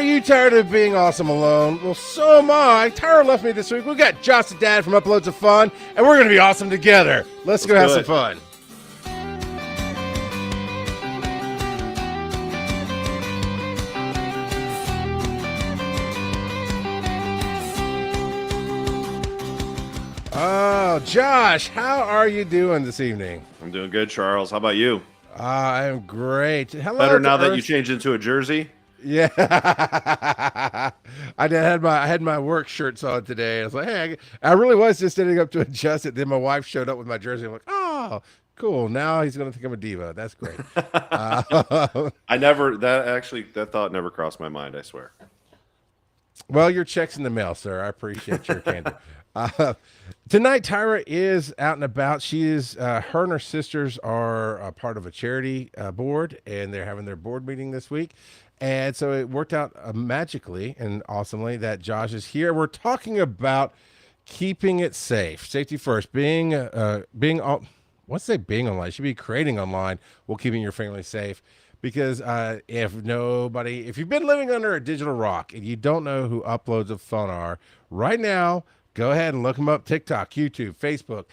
you tired of being awesome alone? Well, so am I. Tyra left me this week. We got Josh and Dad from Uploads of Fun, and we're going to be awesome together. Let's go have some fun. Oh, Josh, how are you doing this evening? I'm doing good, Charles. How about you? I am great. Hello. Better now that you changed into a jersey? Yeah. I had my work shirts on today. I was like, hey, I really was just standing up to adjust it. Then my wife showed up with my jersey. I'm like, oh, cool. Now he's going to think I'm a diva. That's great. That thought never crossed my mind, I swear. Well, your check's in the mail, sir. I appreciate your candor. Tonight, Tyra is out and about. She is, her and her sisters are a part of a charity board, and they're having their board meeting this week. And so it worked out magically and awesomely that Josh is here. We're talking about keeping it safe, safety first, being online. It should be creating online while keeping your family safe. Because if you've been living under a digital rock and you don't know who Uploads of Fun are, right now, go ahead and look them up. TikTok, YouTube, Facebook,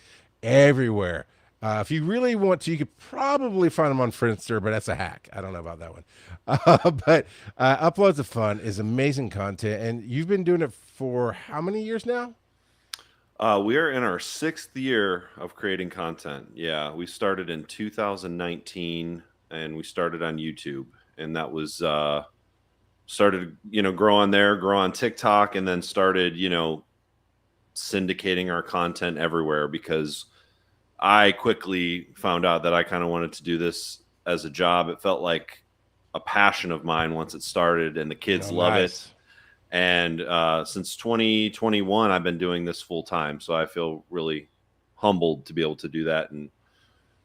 everywhere. If you really want to, you could probably find them on Friendster, but that's a hack. I don't know about that one. But Uploads of Fun is amazing content. And you've been doing it for how many years now? We are in our 6th year of creating content. Yeah, we started in 2019. And we started on YouTube, and that was started, grow on TikTok, and then started, syndicating our content everywhere because I quickly found out that I kind of wanted to do this as a job. It felt like a passion of mine once it started, and the kids love it. And since 2021, I've been doing this full time. So I feel really humbled to be able to do that, and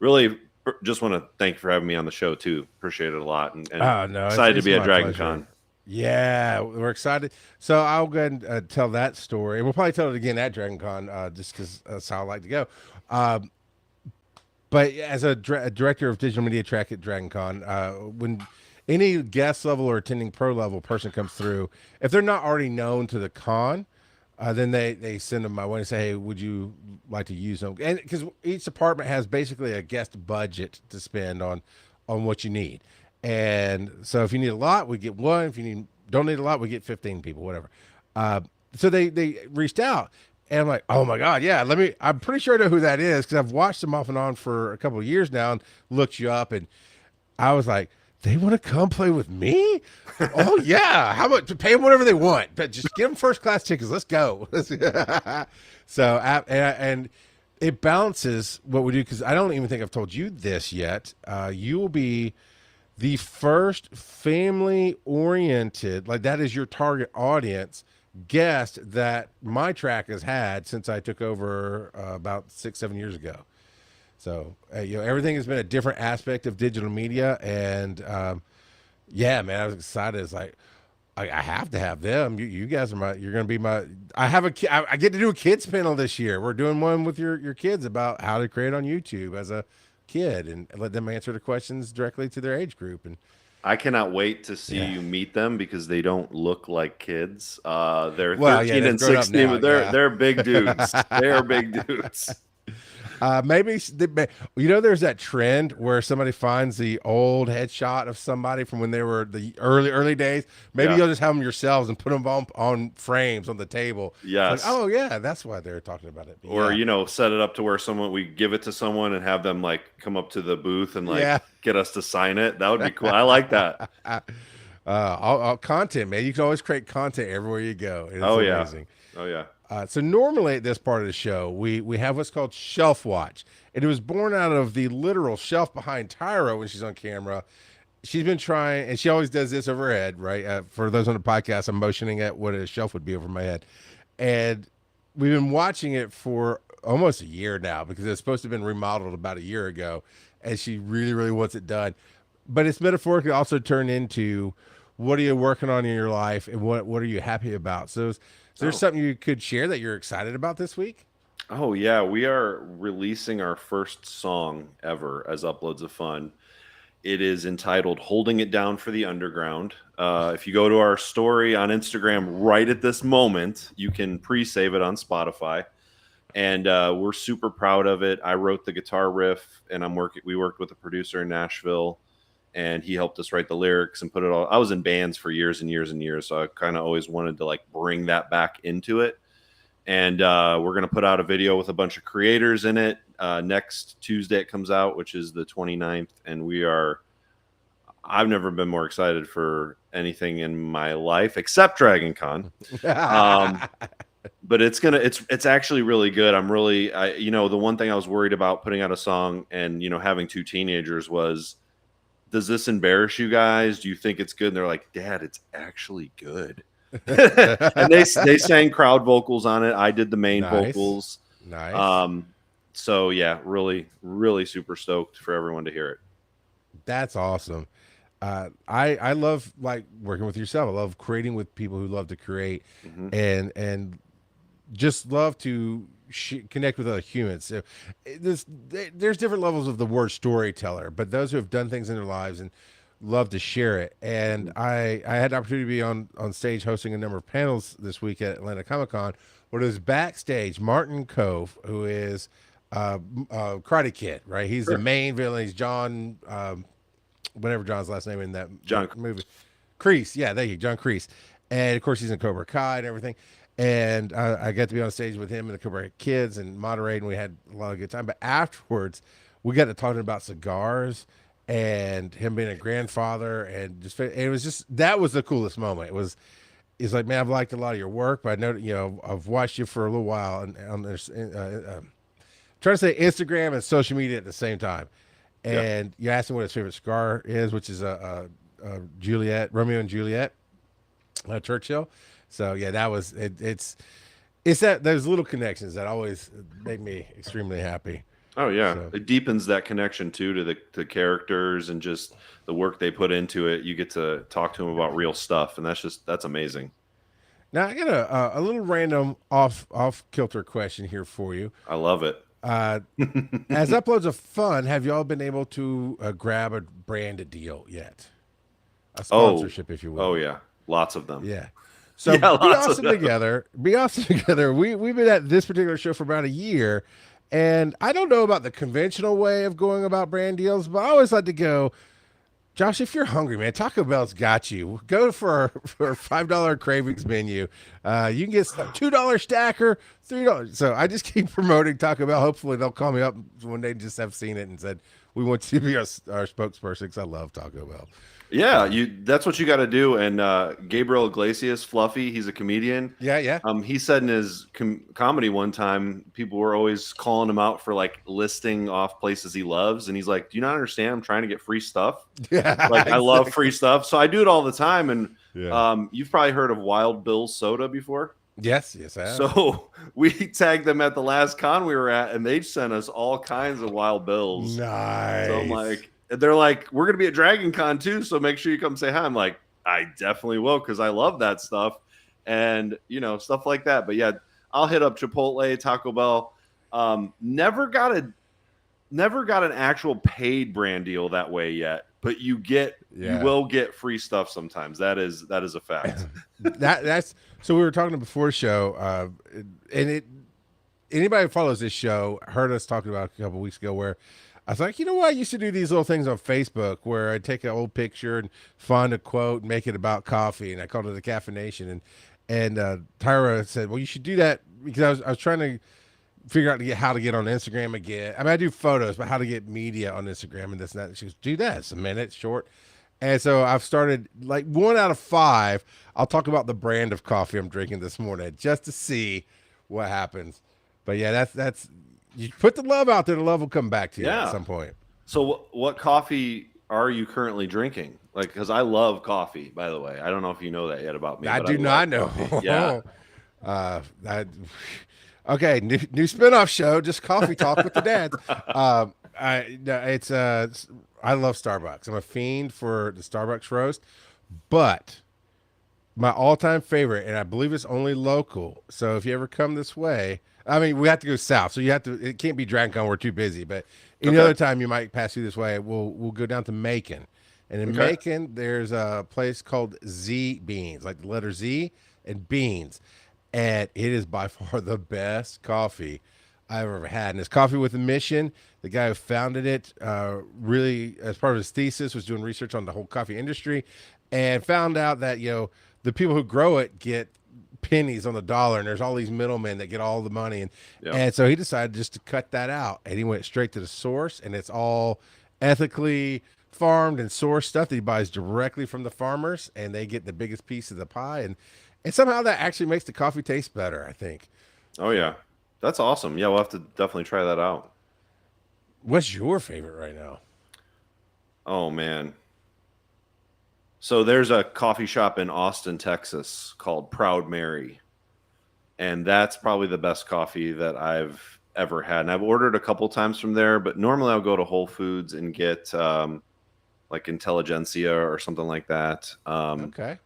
really just want to thank you for having me on the show too. Appreciate it a lot, and excited to be at Dragon Con. Yeah, we're excited. So I'll go ahead and tell that story, and we'll probably tell it again at Dragon Con, just because that's how I like to go. But as a director of digital media track at Dragon Con, when any guest level or attending pro level person comes through, if they're not already known to the con, then they send them my way and say, hey, would you like to use them? And because each department has basically a guest budget to spend on what you need. And so if you need a lot, we get one. If you don't need a lot, we get 15 people, whatever. So they reached out, and I'm like, oh my God, yeah, I'm pretty sure I know who that is because I've watched them off and on for a couple of years now and looked you up. And I was like, they want to come play with me? Oh yeah. How about to pay them whatever they want, but just give them first class tickets. Let's go. So, and it balances what we do. Cause I don't even think I've told you this yet. You will be the first family oriented, like that is your target audience guest that my track has had since I took over about 6-7 years ago. So, everything has been a different aspect of digital media. And, yeah, man, I was excited. It's like, I have to have them. You guys are you're going to be I get to do a kids panel this year. We're doing one with your kids about how to create on YouTube as a kid and let them answer the questions directly to their age group. And I cannot wait to see you meet them because they don't look like kids. They're 13 and 16, but they're big dudes. They are big dudes. Maybe there's that trend where somebody finds the old headshot of somebody from when they were the early days. Maybe you'll just have them yourselves and put them on frames on the table. Yes. Like, oh yeah, that's why they're talking about it. Or set it up to where we give it to someone and have them come up to the booth and get us to sign it. That would be cool. I like that. All content, man. You can always create content everywhere you go. It's amazing. Oh yeah. So normally at this part of the show, we have what's called Shelf Watch. And it was born out of the literal shelf behind Tyra when she's on camera. She's been trying, and she always does this over her head, right? For those on the podcast, I'm motioning at what a shelf would be over my head. And we've been watching it for almost a year now because it's supposed to have been remodeled about a year ago. And she really, really wants it done. But it's metaphorically also turned into what are you working on in your life and what are you happy about? So is there something you could share that you're excited about this week? Oh, yeah. We are releasing our first song ever as Uploads of Fun. It is entitled "Holding It Down for the Underground." If you go to our story on Instagram right at this moment, you can pre-save it on Spotify. And we're super proud of it. I wrote the guitar riff, and we worked with a producer in Nashville, and he helped us write the lyrics and put it all. I was in bands for years and years and years, so I kind of always wanted to like bring that back into it. And we're going to put out a video with a bunch of creators in it. Next Tuesday it comes out, which is the 29th. And I've never been more excited for anything in my life except Dragon Con. But it's actually really good. The one thing I was worried about putting out a song and, having two teenagers was, does this embarrass you guys? Do you think it's good? And they're like, Dad, it's actually good. And they sang crowd vocals on it. I did the main vocals. Nice. So yeah, really, really super stoked for everyone to hear it. That's awesome. I love like working with yourself. I love creating with people who love to create and just love to connect with other humans. So there's different levels of the word storyteller, but those who have done things in their lives and love to share it. And I had the opportunity to be on stage hosting a number of panels this week at Atlanta Comic Con, where it was backstage. Martin Cove, who is Karate Kid, right? He's the main villain. He's John, whatever John's last name in that movie. Kreese. Yeah, there you go, John Kreese. And of course, he's in Cobra Kai and everything. And I got to be on stage with him and the Cobra Kids and moderate, and we had a lot of good time. But afterwards, we got to talking about cigars and him being a grandfather, and it was just, that was the coolest moment. It's like, man, I've liked a lot of your work, but I know, I've watched you for a little while and on this, trying to say Instagram and social media at the same time. And you asked him what his favorite cigar is, which is a Juliet, Romeo and Juliet, Churchill. So yeah, that was it. It's that those little connections that always make me extremely happy. Oh yeah, So. It deepens that connection too to the characters and just the work they put into it. You get to talk to them about real stuff, and that's amazing. Now I got a little random off kilter question here for you. I love it. As uploads of fun, have y'all been able to grab a branded deal yet? A sponsorship, if you will. Oh yeah, lots of them. Yeah. So be awesome together. Be awesome together. We've been at this particular show for about a year, and I don't know about the conventional way of going about brand deals, but I always like to go, Josh, if you're hungry, man, Taco Bell's got you. Go for a $5 cravings menu. You can get $2 stacker, $3. So I just keep promoting Taco Bell. Hopefully they'll call me up one day and just have seen it and said, we want you to be our spokesperson, because I love Taco Bell. Yeah, that's what you got to do. And Gabriel Iglesias, Fluffy, he's a comedian. Yeah. He said in his comedy one time, people were always calling him out for like listing off places he loves, and he's like, "Do you not understand? I'm trying to get free stuff. Yeah, like exactly. I love free stuff, so I do it all the time." And yeah. You've probably heard of Wild Bill's Soda before. Yes, I have. So we tagged them at the last con we were at, and they sent us all kinds of Wild Bills. Nice. So I'm like. They're like, we're going to be at Dragon Con too, so make sure you come say hi. I'm like, I definitely will, because I love that stuff. And, stuff like that. But yeah, I'll hit up Chipotle, Taco Bell. Never got an actual paid brand deal that way yet. But you will get free stuff sometimes. That is a fact. That's so we were talking before the show, and anybody who follows this show heard us talking about a couple of weeks ago where I was like, I used to do these little things on Facebook where I'd take an old picture and find a quote and make it about coffee, and I called it a caffeination. And Tyra said, well, you should do that, because I was trying to figure out how to get on Instagram again. I mean, I do photos, but how to get media on Instagram and this and that. And she goes, do that. It's a minute short. And so I've started, like 1 out of 5, I'll talk about the brand of coffee I'm drinking this morning just to see what happens. But yeah, that's you put the love out there, the love will come back to you at some point. So what coffee are you currently drinking? Like, because I love coffee, by the way. I don't know if you know that yet about me. I do not know. Yeah. Okay, new spinoff show, just coffee talk with the dads. I love Starbucks. I'm a fiend for the Starbucks roast, but my all-time favorite, and I believe it's only local. So if you ever come this way, I mean, we have to go south. So you have to. It can't be Dragon Con. We're too busy. But any Okay. other time you might pass through this way, we'll go down to Macon, and in Okay. Macon there's a place called Z Beans, like the letter Z and beans, and it is by far the best coffee I've ever had. And it's coffee with a mission. The guy who founded it, really, as part of his thesis, was doing research on the whole coffee industry, and found out that the people who grow it get pennies on the dollar, and there's all these middlemen that get all the money, and Yeah. and so he decided just to cut that out, and he went straight to the source, and it's all ethically farmed and sourced stuff that he buys directly from the farmers, and they get the biggest piece of the pie, and somehow that actually makes the coffee taste better, I think. Oh yeah. That's awesome. Yeah, we'll have to definitely try that out. What's your favorite right now? Oh man. So there's a coffee shop in Austin, Texas called Proud Mary. And that's probably the best coffee that I've ever had. And I've ordered a couple times from there, but normally I'll go to Whole Foods and get like Intelligentsia or something like that. Okay.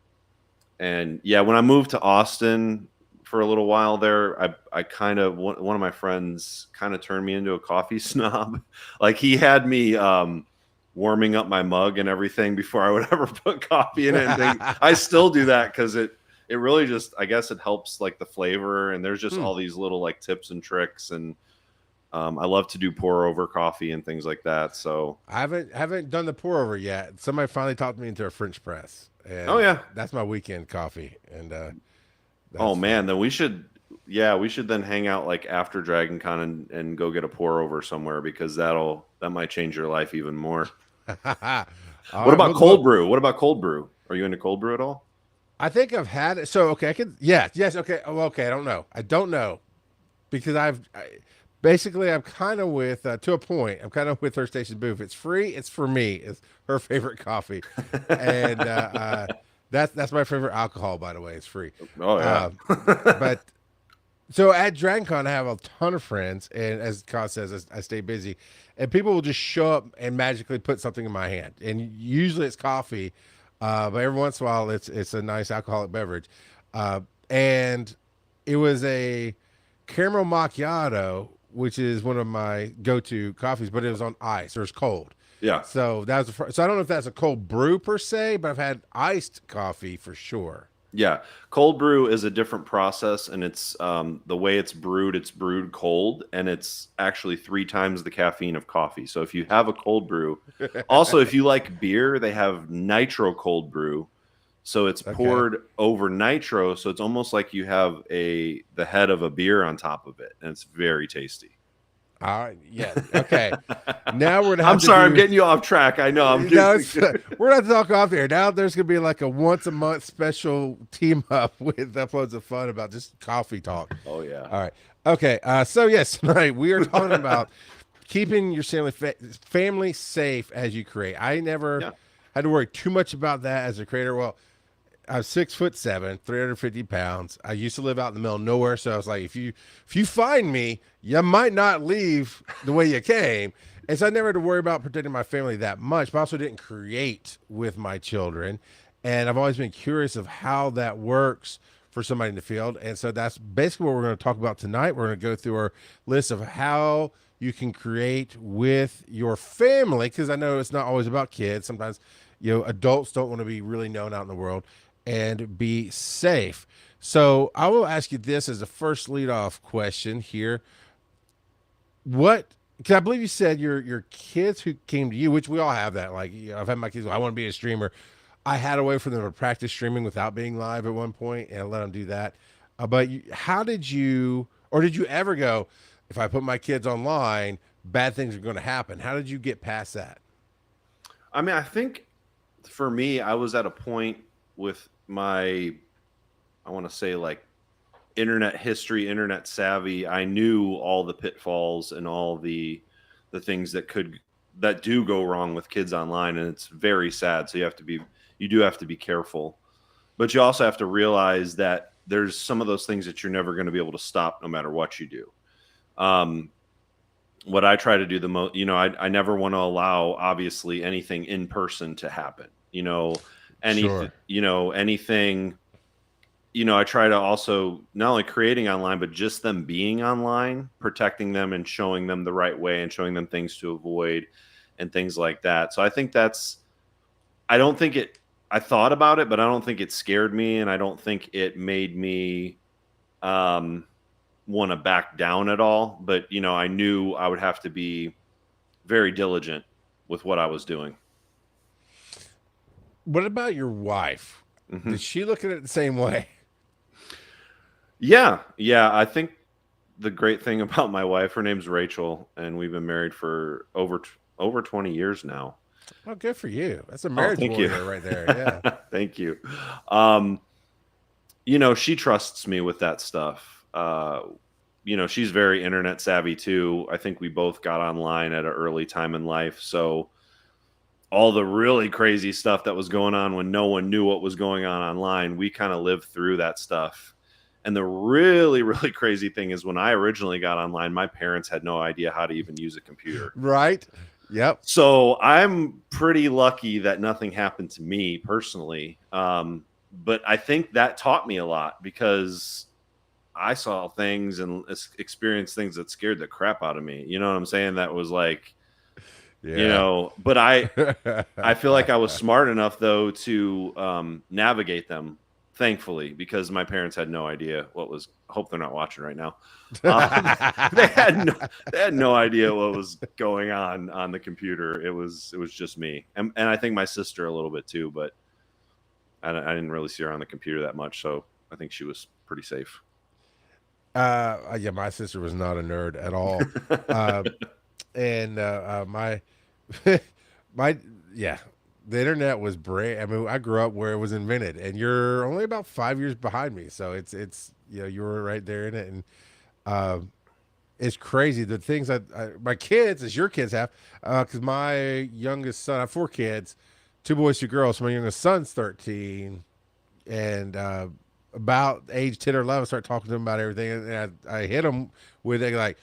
And yeah, when I moved to Austin for a little while there, I kind of, one of my friends kind of turned me into a coffee snob. Like he had me warming up my mug and everything before I would ever put coffee in it. And I still do that because it really just, I guess it helps like the flavor, and there's just all these little like tips and tricks, and I love to do pour over coffee and things like that. So I haven't done the pour over yet. Somebody finally talked me into a French press, oh and yeah. that's my weekend coffee, and Oh that's man, then we should then hang out like after Dragon Con and go get a pour over somewhere, because that might change your life even more. fun. All What right, about cold brew? What about cold brew? Are you into cold brew at all? I think I've had it. So okay, I could. Yes. Okay. Oh, okay. I don't know because basically I'm kind of with to a point. I'm kind of with her station booth. It's free. It's for me. It's her favorite coffee, and that's my favorite alcohol. By the way, it's free. Oh yeah. Uh, but so at DragonCon, I have a ton of friends, and as Con says, I stay busy, and people will just show up and magically put something in my hand, and usually it's coffee, but every once in a while it's a nice alcoholic beverage, and it was a caramel macchiato, which is one of my go-to coffees, but it was on ice or it's cold. Yeah. So that was so I don't know if that's a cold brew per se, but I've had iced coffee for sure. Yeah, cold brew is a different process, and it's the way it's brewed cold, and it's actually 3 times the caffeine of coffee. So if you have a cold brew, also if you like beer, they have nitro cold brew. So it's Okay. poured over nitro, so it's almost like you have the head of a beer on top of it, and it's very tasty. All right. Yeah. Okay. Now we're gonna have I'm to sorry, I'm do. getting you off track. I know. I'm No, getting, we're not talking off there. Now there's gonna be like a once a month special team up with uploads of fun about just coffee talk. oh yeah. All right. Okay. So yes, tonight we are talking about keeping your family safe as you create. I never Yeah. had to worry too much about that as a creator. Well, I'm 6'7", 350 pounds. I used to live out in the middle of nowhere, so I was like, if you find me, you might not leave the way you came. And so I never had to worry about protecting my family that much, but I also didn't create with my children. And I've always been curious of how that works for somebody in the field. And so that's basically what we're going to talk about tonight. We're going to go through our list of how you can create with your family, because I know it's not always about kids. Sometimes, adults don't want to be really known out in the world, and be safe. So I will ask you this as a first lead off question here. Because I believe you said your kids who came to you, which we all have that. Like, I've had my kids, I want to be a streamer. I had a way for them to practice streaming without being live at one point, and I let them do that. How did you, or did you ever go, if I put my kids online, bad things are going to happen? How did you get past that? I mean, I think for me, I was at a point with I want to say like internet history, internet savvy. I knew all the pitfalls and all the things that do go wrong with kids online, and it's very sad. So you do have to be careful, but you also have to realize that there's some of those things that you're never going to be able to stop no matter what you do. What I try to do the most, I never want to allow obviously anything in person to happen, Sure. anything I try to also not only creating online, but just them being online, protecting them and showing them the right way and showing them things to avoid and things like that. So I think I don't think I thought about it, but I don't think it scared me. And I don't think it made me um, want to back down at all. But, I knew I would have to be very diligent with what I was doing. What about your wife? Hmm. Did she look at it the same way? Yeah. Yeah. I think the great thing about my wife, her name's Rachel, and we've been married for over 20 years now. Oh, good for you. That's a Oh, marriage thank you. warrior right there. Yeah. Thank you. She trusts me with that stuff. She's very internet savvy too. I think we both got online at an early time in life. So all the really crazy stuff that was going on when no one knew what was going on online, we kind of lived through that stuff. And the really, really crazy thing is when I originally got online, my parents had no idea how to even use a computer. Right. Yep. So I'm pretty lucky that nothing happened to me personally. But I think that taught me a lot because I saw things and experienced things that scared the crap out of me. You know what I'm saying? That was like, Yeah. but I feel like I was smart enough though to navigate them, thankfully, because my parents had no idea what was. Hope they're not watching right now. They had no idea what was going on the computer. It was just me, and I think my sister a little bit too, but I didn't really see her on the computer that much, so I think she was pretty safe. Yeah, my sister was not a nerd at all. Uh, and my my yeah, the internet was brand. I mean, I grew up where it was invented, and you're only about 5 years behind me, so it's you were right there in it, and uh, it's crazy the things my kids, as your kids have, because my youngest son, I have 4 kids, 2 boys, 2 girls. So my youngest son's 13, and about age 10 or 11, start talking to him about everything, and I hit him with it like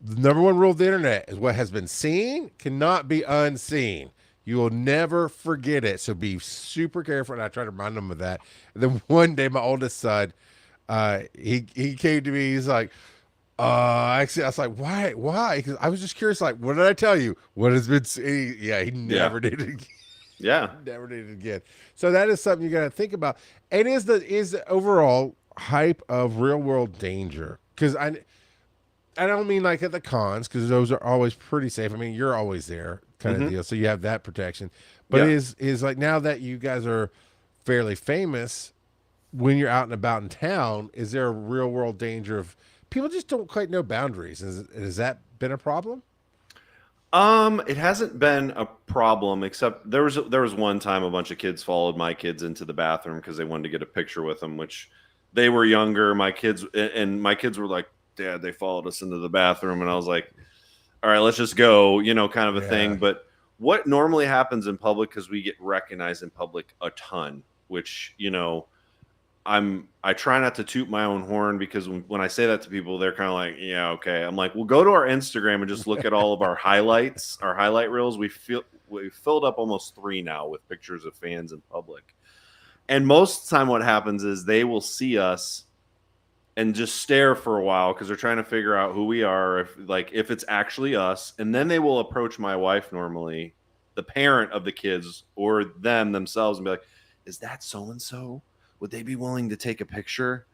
the number one rule of the internet is what has been seen cannot be unseen. You will never forget it. So be super careful. And I try to remind them of that. And then one day, my oldest son, he came to me. He's like, actually, I was like, why? Why? Because I was just curious. Like, what did I tell you? What has been seen? Yeah, he Yeah, never did it again. yeah, Never did it again. So that is something you got to think about. And is the overall hype of real world danger? Because I don't mean like at the cons because those are always pretty safe. I mean, you're always there, kind of hmm deal, so you have that protection. But yeah. is like now that you guys are fairly famous, when you're out and about in town, is there a real world danger of people just don't quite know boundaries? Has that been a problem? It hasn't been a problem except there was one time a bunch of kids followed my kids into the bathroom because they wanted to get a picture with them, which they were younger. My kids and my kids were like, "Dad, they followed us into the bathroom," and I was like, "All right, let's just go," kind of a thing. Yeah. But what normally happens in public because we get recognized in public a ton, which I try not to toot my own horn because when I say that to people, they're kind of like, yeah, okay. I'm like, well, go to our Instagram and just look at all of our highlights, our highlight reels. We filled up almost 3 now with pictures of fans in public. And most of the time what happens is they will see us and just stare for a while because they're trying to figure out who we are, if it's actually us. And then they will approach my wife normally, the parent of the kids or them themselves, and be like, is that so and so? Would they be willing to take a picture?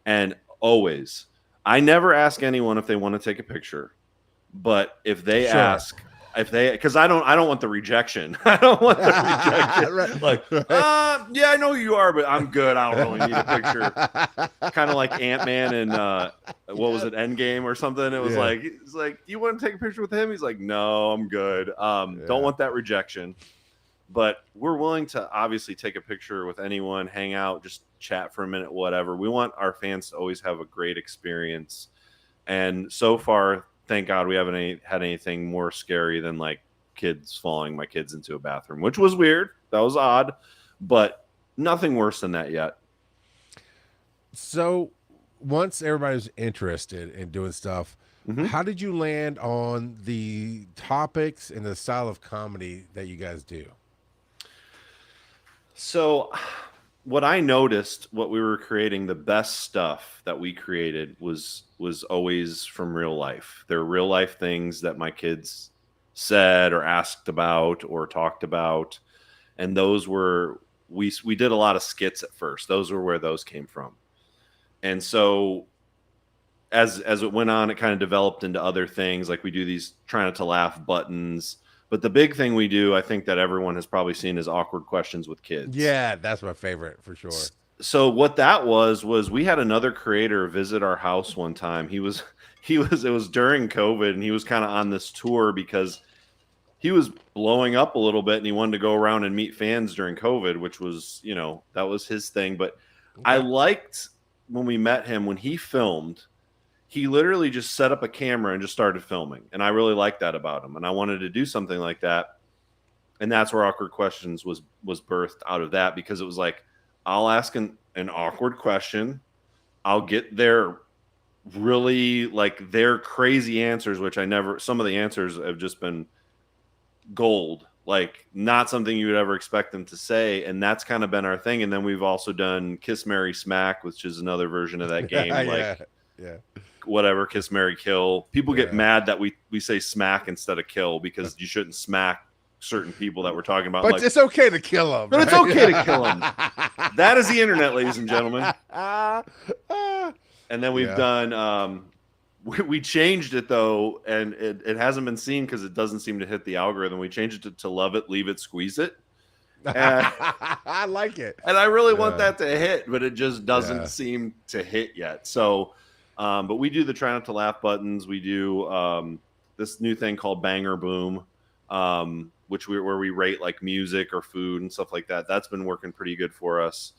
And always, I never ask anyone if they want to take a picture, but if they Sure. ask, because I don't want the rejection. I don't want the rejection. Right. Like, yeah, I know who you are, but I'm good. I don't really need a picture. Kind of like Ant-Man and what was it, Endgame or something? It was Yeah. like, it's like, you want to take a picture with him? He's like, no, I'm good. Don't Yeah. want that rejection. But we're willing to obviously take a picture with anyone, hang out, just chat for a minute, whatever. We want our fans to always have a great experience. And so far, thank God we haven't had anything more scary than like kids following my kids into a bathroom, which was weird. That was odd, but nothing worse than that yet. So once everybody's interested in doing stuff, Hmm. how did you land on the topics and the style of comedy that you guys do? So what I noticed, what we were creating, the best stuff that we created was always from real life. There are real life things that my kids said or asked about or talked about, and those were we did a lot of skits at first. Those were where those came from. And so as it went on, it kind of developed into other things. Like we do these try not to laugh buttons. But the big thing we do, I think that everyone has probably seen, is awkward questions with kids. Yeah, that's my favorite for sure. So what that was we had another creator visit our house one time. It was during COVID, and he was kind of on this tour because he was blowing up a little bit and he wanted to go around and meet fans during COVID, which was, that was his thing. But I liked when we met him, when he filmed, he literally just set up a camera and just started filming. And I really liked that about him. And I wanted to do something like that. And that's where Awkward Questions was birthed out of that, because it was like, I'll ask an awkward question. I'll get their really like their crazy answers, which some of the answers have just been gold, like not something you would ever expect them to say. And that's kind of been our thing. And then we've also done Kiss, Marry, Smack, which is another version of that game. Yeah. Whatever, Kiss, Marry, Kill. People get mad that we say smack instead of kill, because you shouldn't smack certain people that we're talking about. But it's okay to kill them. But it's okay to kill them. That is the internet, ladies and gentlemen. And then we've done, we changed it though, and it hasn't been seen because it doesn't seem to hit the algorithm. We changed it to Love It, Leave It, Squeeze It. And, I like it. And I really want that to hit, but it just doesn't seem to hit yet. So, but we do the try not to laugh buttons. We do this new thing called Banger Boom, where we rate like music or food and stuff like that. That's been working pretty good for us.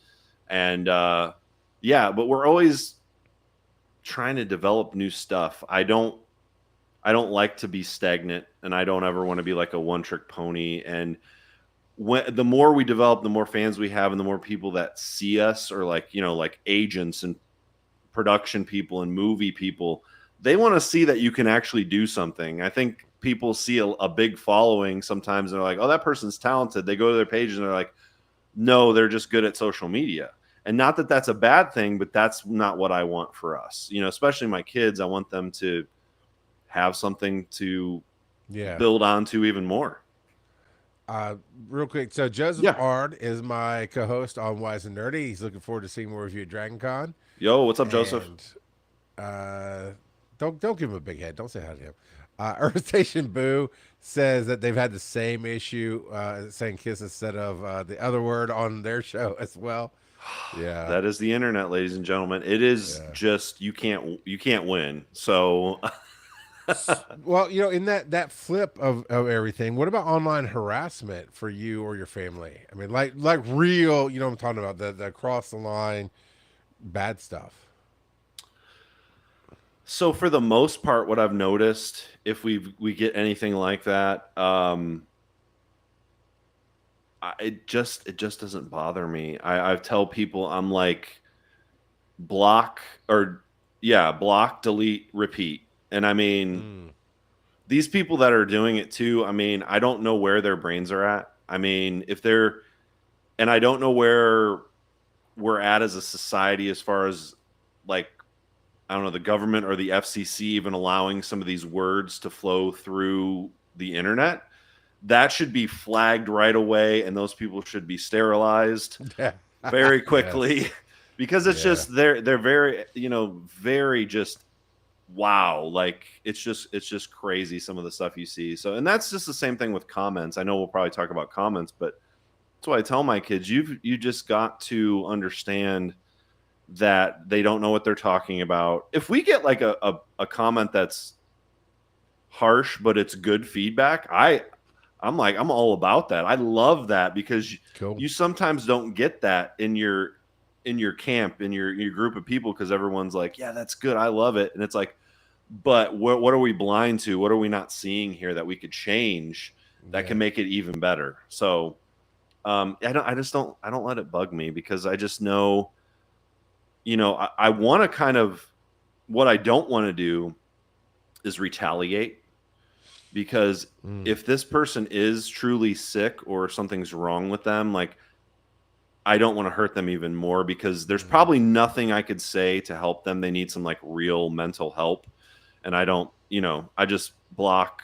And but we're always trying to develop new stuff. I don't like to be stagnant, and I don't ever want to be like a one-trick pony. And the more we develop, the more fans we have, and the more people that see us, or like agents and production people and movie people, they want to see that you can actually do something. I think people see a big following sometimes, and they're like, oh, that person's talented. They go to their page and they're like, no, they're just good at social media. And not that that's a bad thing, but that's not what I want for us. Especially my kids, I want them to have something to build onto even more. Real quick. So Joseph Ard is my co-host on Wise and Nerdy. He's looking forward to seeing more of you at Dragon Con. Yo, what's up, Joseph? Don't give him a big head. Don't say hi to him. Earth Station Boo says that they've had the same issue saying kiss instead of the other word on their show as well. Yeah, that is the internet, ladies and gentlemen. It is just you can't win. So, well, in that flip of everything, what about online harassment for you or your family? I mean, like real, I'm talking about the across the line bad stuff. So for the most part, what I've noticed, if we get anything like that, it just doesn't bother me. I tell people, I'm like, block, delete, repeat. And I mean, these people that are doing it too, I mean, I don't know where their brains are at. I mean, and I don't know where we're at as a society as far as like, I don't know, the government or the FCC even allowing some of these words to flow through the internet. That should be flagged right away, and those people should be sterilized very quickly because it's just they're very very just wow, like it's just crazy some of the stuff you see. So, and that's just the same thing with comments. I know we'll probably talk about comments, but that's why I tell my kids, you just got to understand that they don't know what they're talking about. If we get like a comment that's harsh but it's good feedback, I'm all about that. I love that because you sometimes don't get that in your camp, in your group of people, because everyone's like, yeah, that's good, I love it. And it's like, but what are we blind to? What are we not seeing here that we could change that can make it even better? So I don't let it bug me, because I just know, I want to kind of, what I don't want to do is retaliate. Because if this person is truly sick or something's wrong with them, like, I don't want to hurt them even more because there's probably nothing I could say to help them. They need some like real mental help. And I don't, I just block,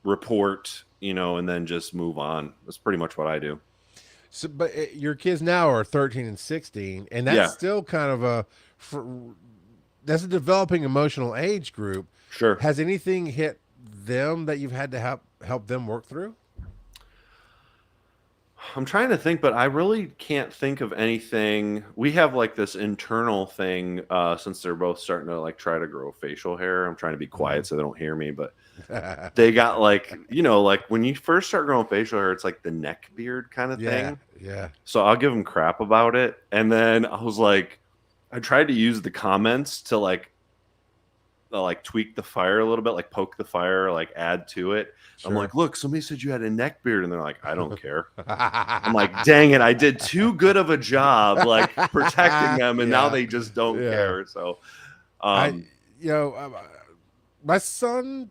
report, and then just move on. That's pretty much what I do. So, but your kids now are 13 and 16, and that's Yeah, still kind of that's a developing emotional age group. sure. Has anything hit them that you've had to help them work through? I'm trying to think, but I really can't think of anything. We have like this internal thing, since they're both starting to like try to grow facial hair. I'm trying to be quiet so they don't hear me, but they got like, like when you first start growing facial hair, it's like the neck beard kind of thing. Yeah. So I'll give them crap about it. And then I was like, I tried to use the comments to like tweak the fire a little bit, like poke the fire, like add to it. Sure. I'm like, look, somebody said you had a neck beard. And they're like, I don't care. I'm like, dang it. I did too good of a job, like protecting them. And now they just don't care. So, my son,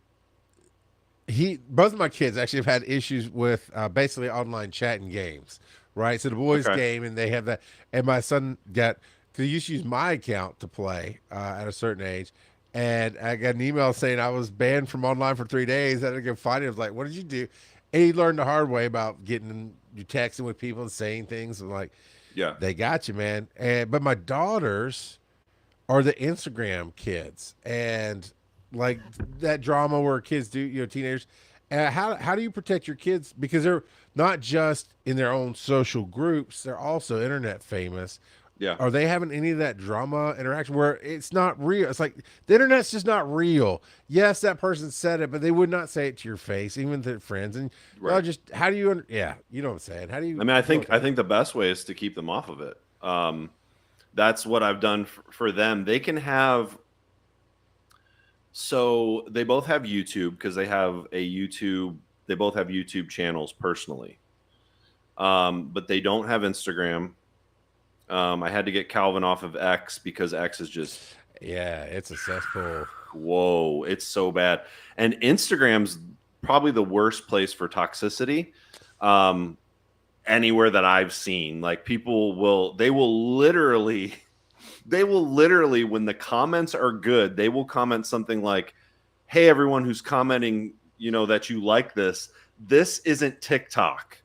both of my kids actually have had issues with basically online chat and games, right? So the boys game and they have that. And my son because he used to use my account to play at a certain age. And I got an email saying I was banned from online for 3 days. I had to go find it. I was like, what did you do? And he learned the hard way about you texting with people and saying things. And like, yeah, they got you, man. But my daughters are the Instagram kids. And like that drama where kids do, teenagers. How do you protect your kids? Because they're not just in their own social groups, they're also internet famous. yeah. Are they having any of that drama interaction where it's not real? It's like the internet's just not real. Yes, that person said it, but they would not say it to your face, even to friends. And just how do you? You know what I'm saying? How do you? I mean, I think the best way is to keep them off of it. That's what I've done for them. They can have. So they both have YouTube because they have They both have YouTube channels personally, but they don't have Instagram. I had to get Calvin off of X because X is just it's a cesspool. Whoa, it's so bad. And Instagram's probably the worst place for toxicity. Anywhere that I've seen, like people will literally when the comments are good, they will comment something like, "Hey, everyone who's commenting, that you like this isn't TikTok."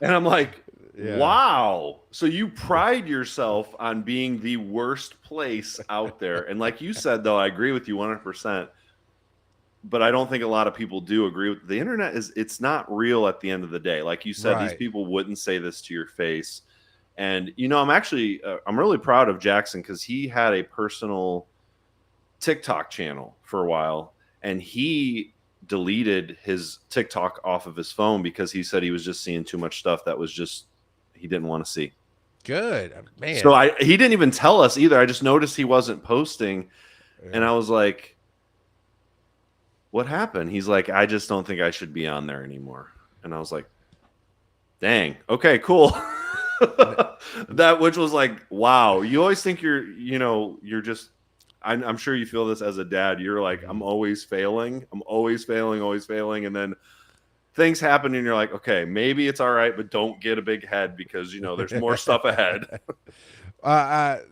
And I'm like, wow. So you pride yourself on being the worst place out there. And like you said, though, I agree with you 100%. But I don't think a lot of people do agree with the internet. It's not real at the end of the day. Like you said, these people wouldn't say this to your face. And, I'm really proud of Jackson because he had a personal TikTok channel for a while. And he deleted his TikTok off of his phone because he said he was just seeing too much stuff that was just he didn't want to see. Good, man. So he didn't even tell us either. I just noticed he wasn't posting, and I was like, "What happened?" He's like, "I just don't think I should be on there anymore." And I was like, "Dang, okay, cool." Which was like, wow. You always think you're just. I'm sure you feel this as a dad. You're like, I'm always failing. I'm always failing, and then things happen, and you're like, okay, maybe it's all right, but don't get a big head because there's more stuff ahead.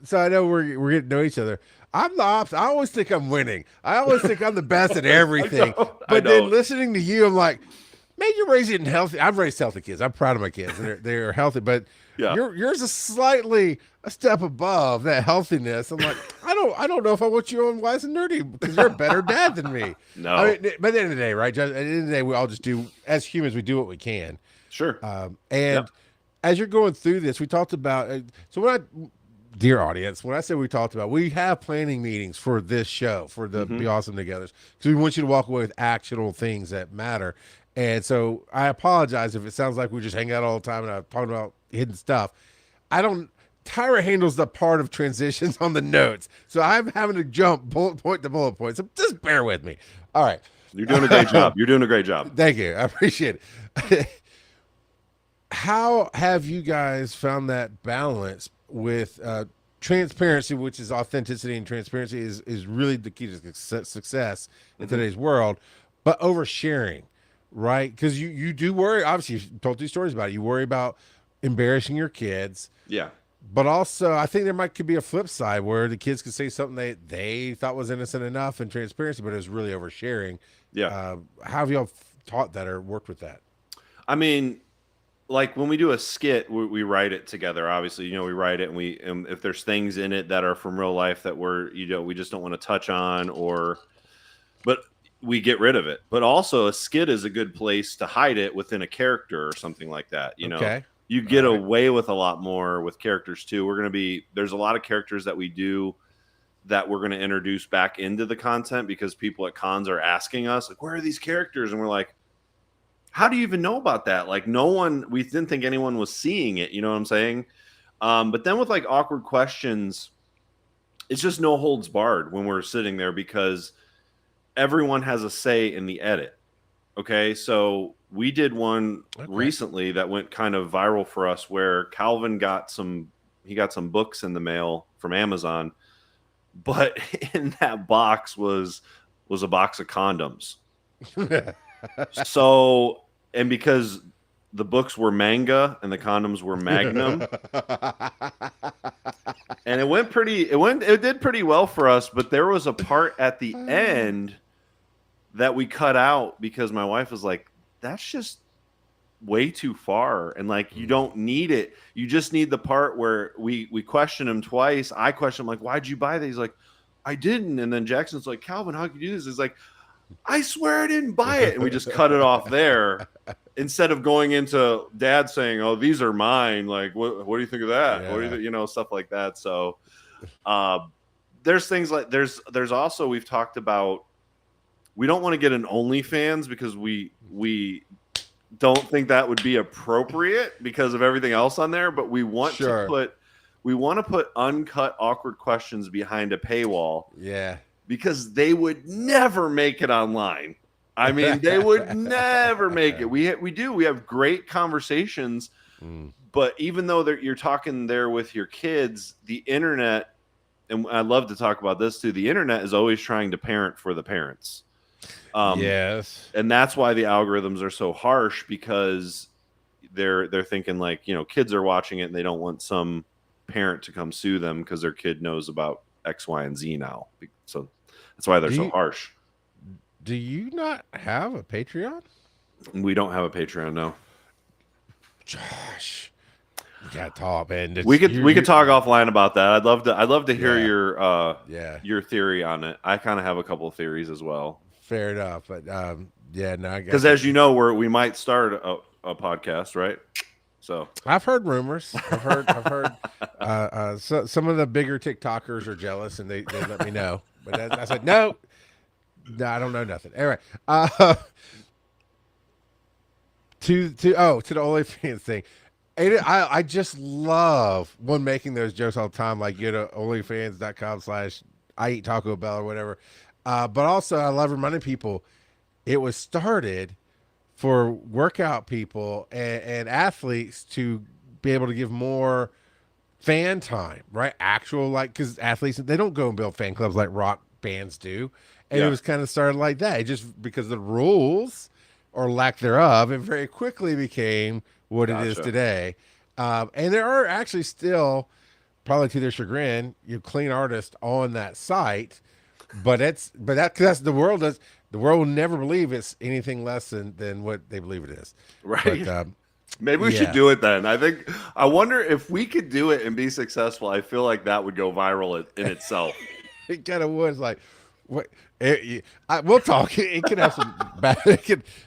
So I know we're getting to know each other. I'm the opposite. I always think I'm winning. I always think I'm the best at everything. But then listening to you, I'm like, man, you're raising healthy. I've raised healthy kids. I'm proud of my kids. They're healthy, but yours is slightly a step above that healthiness. I'm like, I don't know if I want you on Wise and Nerdy because you're a better dad than me. No. I mean, but at the end of the day, right? At the end of the day, we all just do, as humans, we do what we can. Sure. As you're going through this, we talked about, dear audience, when I say we talked about, we have planning meetings for this show, for the Be Awesome Togethers, because we want you to walk away with actionable things that matter. And so I apologize if it sounds like we just hang out all the time and I'm talking about hidden stuff. Tyra handles the part of transitions on the notes. So I'm having to jump bullet point to bullet point. So just bear with me. All right. You're doing a great job. You're doing a great job. Thank you. I appreciate it. How have you guys found that balance with transparency, which is authenticity, and transparency is really the key to success in today's world, but oversharing? right? Because you do worry. Obviously, you've told 2 stories about it. You worry about embarrassing your kids, Yeah. but also I think could be a flip side where the kids could say something they thought was innocent enough and transparency, but it was really oversharing. Yeah. How have y'all taught that or worked with that? I mean, like when we do a skit, we write it together. Obviously, we write it, and if there's things in it that are from real life that we just don't want to touch on, but we get rid of it. But also, a skit is a good place to hide it within a character or something like that. Okay. You get away with a lot more with characters too. There's a lot of characters that we do that we're going to introduce back into the content because people at cons are asking us, like, where are these characters? And we're like, how do you even know about that? Like, we didn't think anyone was seeing it. You know what I'm saying? But then with like awkward questions, it's just no holds barred when we're sitting there because everyone has a say in the edit. Okay. So we did one recently that went kind of viral for us where Calvin got some books in the mail from Amazon, but in that box was a box of condoms. So, and because the books were manga and the condoms were magnum, and it did pretty well for us, but there was a part at the end that we cut out because my wife was like, that's just way too far. And like, you don't need it. You just need the part where we questioned him twice. I questioned him, like, why'd you buy that? He's like, I didn't. And then Jackson's like, Calvin, how could you do this? He's like, I swear I didn't buy it. And we just cut it off there instead of going into dad saying, oh, these are mine. Like, what do you think of that? Yeah. What do you think, stuff like that. So there's things like there's also, we've talked about, we don't want to get an OnlyFans because we don't think that would be appropriate because of everything else on there, but we want to put uncut awkward questions behind a paywall. Yeah. Because they would never make it online. I mean, they would never make it. We have great conversations, but even though you're talking there with your kids, the internet, and I love to talk about this too, the internet is always trying to parent for the parents. Yes. And that's why the algorithms are so harsh because they're thinking like, kids are watching it and they don't want some parent to come sue them because their kid knows about X, Y, and Z now. So that's why they're so harsh. Do you not have a Patreon? We don't have a Patreon, no. Josh, you gotta talk, man. We could talk offline about that. I'd love to hear your theory on it. I kind of have a couple of theories as well. Fair enough, but no, I guess because as you know, we might start a podcast, right? So I've heard rumors. I've heard. So some of the bigger TikTokers are jealous, and they let me know. But I said no, I don't know nothing. Anyway, to the OnlyFans thing. I just love when making those jokes all the time, like go to onlyfans.com/I eat Taco Bell or whatever. But also I love reminding people it was started for workout people and athletes to be able to give more fan time, right? Actual, like, because athletes, they don't go and build fan clubs like rock bands do. And it was kind of started like that. It just because the rules or lack thereof, it very quickly became what it is today. And there are actually still, probably to their chagrin, clean artists on that site. But that's the world does. The world will never believe it's anything less than what they believe it is. Right. But, maybe we should do it then. I wonder if we could do it and be successful. I feel like that would go viral in itself. It kind of was like, what? We'll talk. It could have some bad.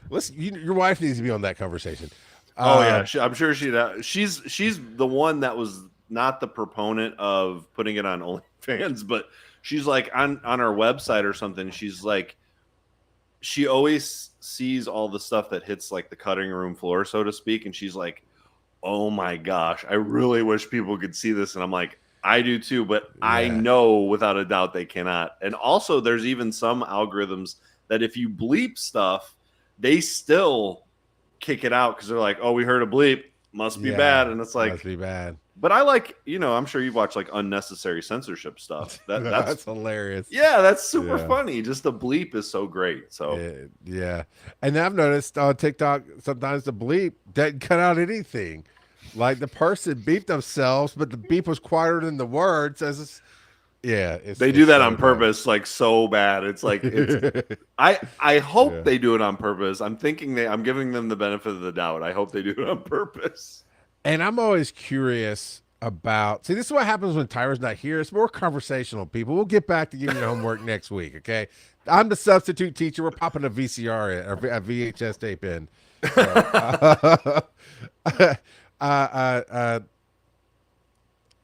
Listen, your wife needs to be on that conversation. Yeah, I'm sure she's the one that was not the proponent of putting it on OnlyFans, but she's like on our website or something. She's like, she always sees all the stuff that hits like the cutting room floor, so to speak. And she's like, oh my gosh, I really wish people could see this. And I'm like, I do too, but I know without a doubt they cannot. And also there's even some algorithms that if you bleep stuff, they still kick it out because they're like, oh, we heard a bleep. must be bad. And it's like, must be bad. But I like, I'm sure you've watched like unnecessary censorship stuff. That's hilarious. Yeah, that's super funny. Just the bleep is so great. So yeah. And I've noticed on TikTok sometimes the bleep doesn't cut out anything. Like the person beeped themselves, but the beep was quieter than the words. They do that on purpose, like so bad. It's like I hope they do it on purpose. I'm giving them the benefit of the doubt. I hope they do it on purpose. And I'm always curious about, see, this is what happens when Tyra's not here. It's more conversational, people. We'll get back to giving you homework next week, okay? I'm the substitute teacher. We're popping a VCR in, or a VHS tape in. So,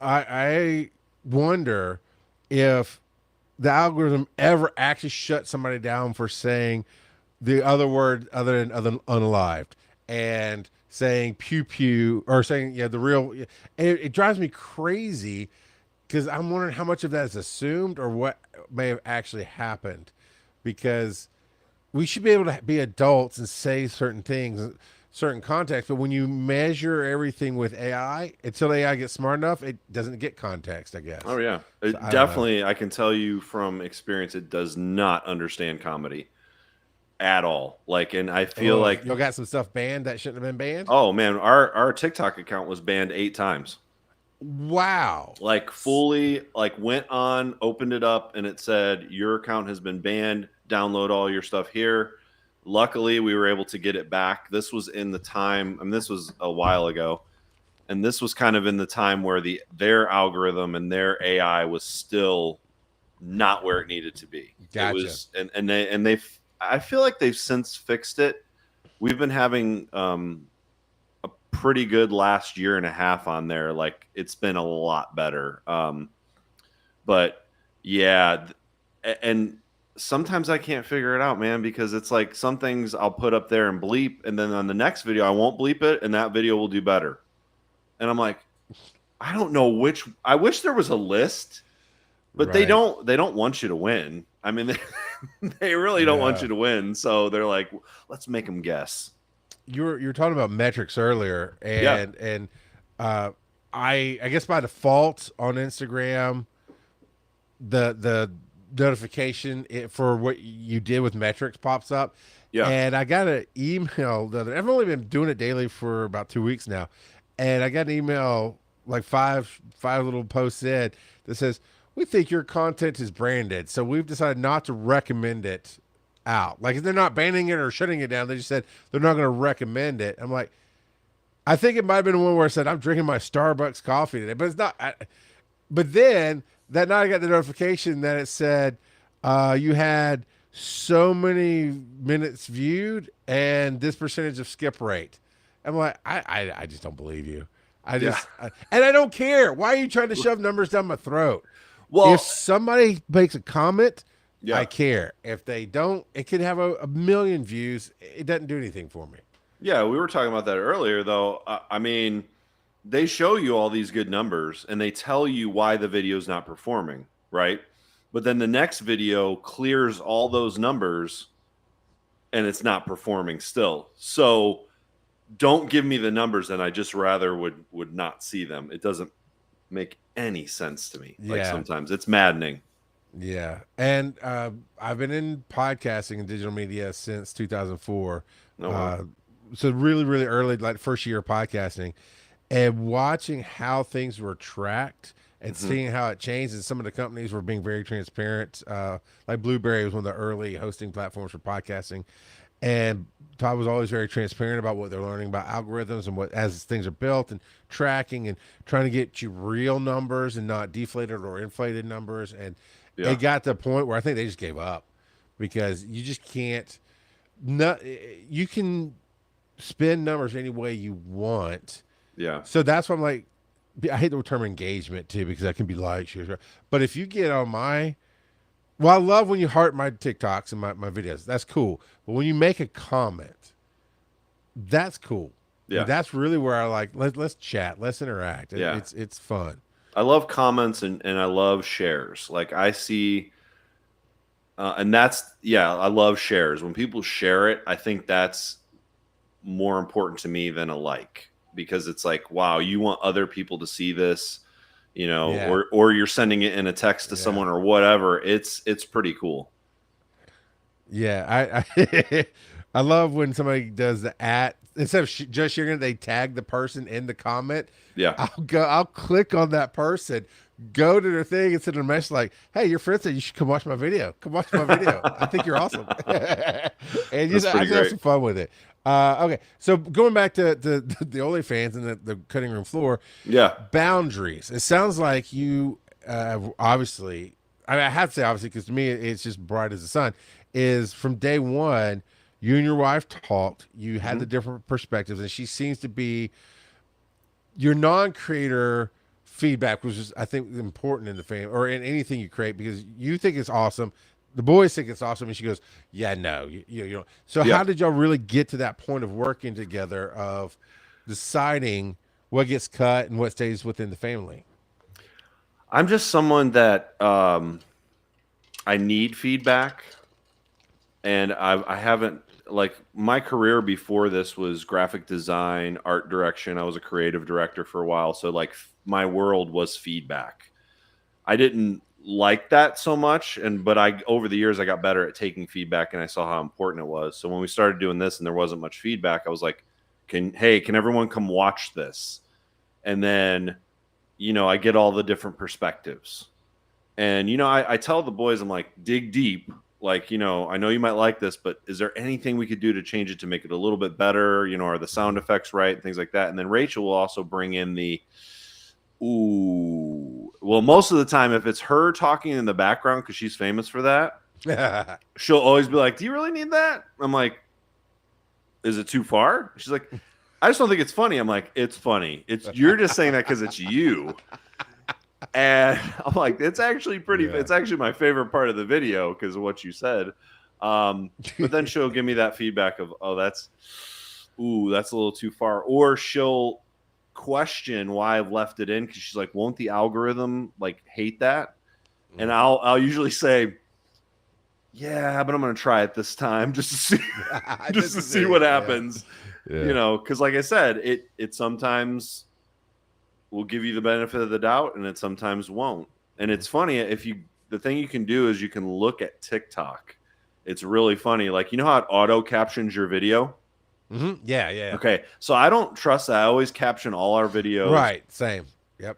I wonder if the algorithm ever actually shut somebody down for saying the other word other than unalived and saying pew pew or saying the real. It drives me crazy because I'm wondering how much of that is assumed or what may have actually happened, because we should be able to be adults and say certain things, certain context. But when you measure everything with AI, until AI gets smart enough, it doesn't get context, I guess. Oh yeah, definitely. I can tell you from experience, it does not understand comedy at all. Like, and I feel like you got some stuff banned that shouldn't have been banned. Oh man, our TikTok account was banned 8 times. Wow. Like fully, like went on, opened it up, and it said your account has been banned. Download all your stuff here. Luckily, we were able to get it back. This was in the time, this was a while ago, and this was kind of in the time where their algorithm and their AI was still not where it needed to be. Gotcha. It was, and they I feel like they've since fixed it. We've been having a pretty good last year and a half on there. Like it's been a lot better. But yeah, and sometimes I can't figure it out, man, because it's like some things I'll put up there and bleep, and then on the next video I won't bleep it, and that video will do better. And I'm like, I don't know which. I wish there was a list, but they don't want you to win. I mean, they really don't want you to win. So they're like, let's make them guess. You were talking about metrics earlier, and I guess by default on Instagram, the notification for what you did with metrics pops up. Yeah. And I got an email I've only been doing it daily for about 2 weeks now, and I got an email like five little posts in that says, we think your content is branded, so we've decided not to recommend it out. Like, they're not banning it or shutting it down. They just said they're not going to recommend it. I'm like, I think it might have been one where it said, I'm drinking my Starbucks coffee today, but it's not. But then that night I got the notification that it said, you had so many minutes viewed and this percentage of skip rate. I'm like, I just don't believe you. And I don't care. Why are you trying to shove numbers down my throat? Well, if somebody makes a comment, I care. If they don't, it could have a million views. It doesn't do anything for me. Yeah, we were talking about that earlier, though. I mean, they show you all these good numbers, and they tell you why the video is not performing, right? But then the next video clears all those numbers, and it's not performing still. So don't give me the numbers, and I just rather would not see them. It doesn't make any sense to me. Like sometimes it's maddening. Yeah. And I've been in podcasting and digital media since 2004. So really, really early, like first year of podcasting, and watching how things were tracked and seeing how it changed. And some of the companies were being very transparent. Like Blueberry was one of the early hosting platforms for podcasting. And Todd was always very transparent about what they're learning about algorithms and what, as things are built, and tracking and trying to get you real numbers and not deflated or inflated numbers. And it got to the point where I think they just gave up, because you just can't. You can spin numbers any way you want. Yeah. So that's why I'm like, I hate the term engagement too, because that can be like, but if you get on well, I love when you heart my TikToks and my videos. That's cool. But when you make a comment, that's cool. Yeah. And that's really where I like, let's chat, let's interact. It's fun. I love comments and I love shares. Like I see, and that's, I love shares. When people share it, I think that's more important to me than a like, because it's like, wow, you want other people to see this, you know, Yeah. or you're sending it in a text to someone or whatever. It's pretty cool. Yeah, I I love when somebody does the instead of just sharing it, they tag the person in the comment. Yeah. I'll click on that person, go to their thing, and send them a message like, "Hey, your friend said you should come watch my video. Come watch my video. I think you're awesome." And That's I pretty just have great. some fun with it. Okay, so going back to the OnlyFans and the cutting room floor, Yeah. boundaries. It sounds like you obviously. I have to say obviously because to me it's just bright as the sun. Is from day one, you and your wife talked. You had the different perspectives, and she seems to be your non-creator feedback, which is I think important in the family or in anything you create because you think it's awesome. The boys think it's awesome, and she goes, "Yeah, no, you know." So, Yeah. how did y'all really get to that point of working together of deciding what gets cut and what stays within the family? I'm just someone that I need feedback, and I haven't, like, my career before this was graphic design, art direction. I was a creative director for a while, so like my world was feedback. I didn't like that so much, but I over the years I got better at taking feedback, and I saw how important it was. So when we started doing this and there wasn't much feedback, I was like, can everyone come watch this? And then, you know, I get all the different perspectives. And, you know, I tell the boys, I'm like, dig deep. Like, you know, I know you might like this, but is there anything we could do to change it to make it a little bit better? You know, are the sound effects right? Things like that. And then Rachel will also bring in the, ooh, well, most of the time, if it's her talking in the background, because she's famous for that, she'll always be like, do you really need that? I'm like, is it too far? She's like, I just don't think it's funny. I'm like, it's funny. You're just saying that because it's you. And I'm like, it's actually it's actually my favorite part of the video because of what you said. But then she'll give me that feedback of, oh, that's a little too far. Or she'll question why I've left it in because she's like, won't the algorithm like hate that? And I'll usually say, yeah, but I'm gonna try it this time just to see just to see what happens. Yeah. You know, because like I said, it sometimes will give you the benefit of the doubt and it sometimes won't. And it's funny the thing you can do is you can look at TikTok. It's really funny. Like, you know how it auto captions your video? Yeah. Okay. So I don't trust that. I always caption all our videos. Right. Same. Yep.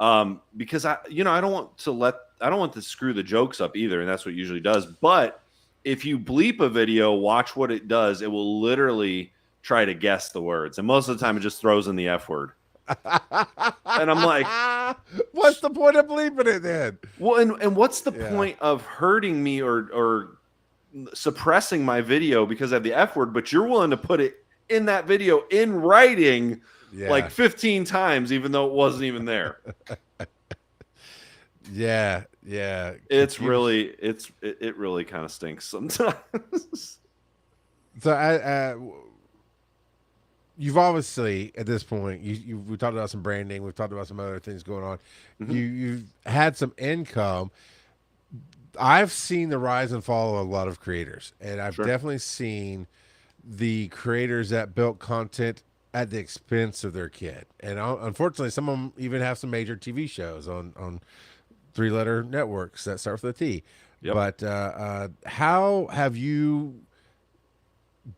Because I don't want to screw the jokes up either. And that's what it usually does. But if you bleep a video, watch what it does. It will literally try to guess the words. And most of the time it just throws in the F word. And I'm like, what's the point of bleeping it then? Well, and what's the point of hurting me or suppressing my video because I have the F word, but you're willing to put it in that video in writing like 15 times, even though it wasn't even there. Yeah. It really kind of stinks sometimes. So you've obviously at this point we talked about some branding, we've talked about some other things going on. You've had some income. I've seen the rise and fall of a lot of creators, and I've definitely seen the creators that built content at the expense of their kid. And unfortunately, some of them even have some major TV shows on 3-letter networks that start with a T. Yep. But how have you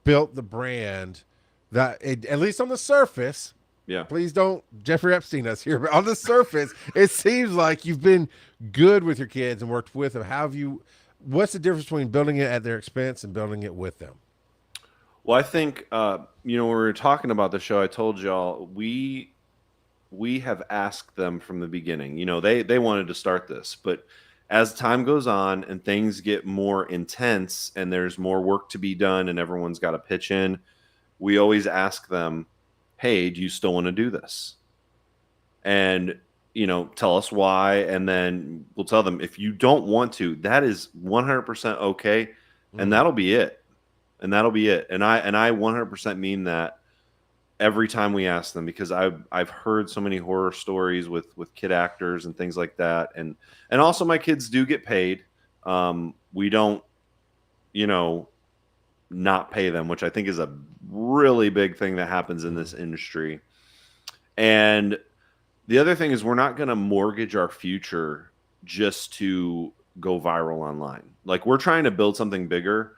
built the brand that, at least on the surface, please don't Jeffrey Epstein us here, but on the surface, it seems like you've been good with your kids and worked with them. What's the difference between building it at their expense and building it with them? Well, I think, when we were talking about the show, I told y'all we have asked them from the beginning. You know, they wanted to start this, but as time goes on and things get more intense and there's more work to be done and everyone's got to pitch in, we always ask them, hey, do you still want to do this? And, you know, tell us why. And then we'll tell them, if you don't want to, that is 100% okay. And that'll be it. And that'll be it. And I 100% mean that every time we ask them, because I've heard so many horror stories with kid actors and things like that. And also my kids do get paid. We don't, you know, not pay them, which I think is a really big thing that happens in this industry. And the other thing is we're not going to mortgage our future just to go viral online. Like we're trying to build something bigger.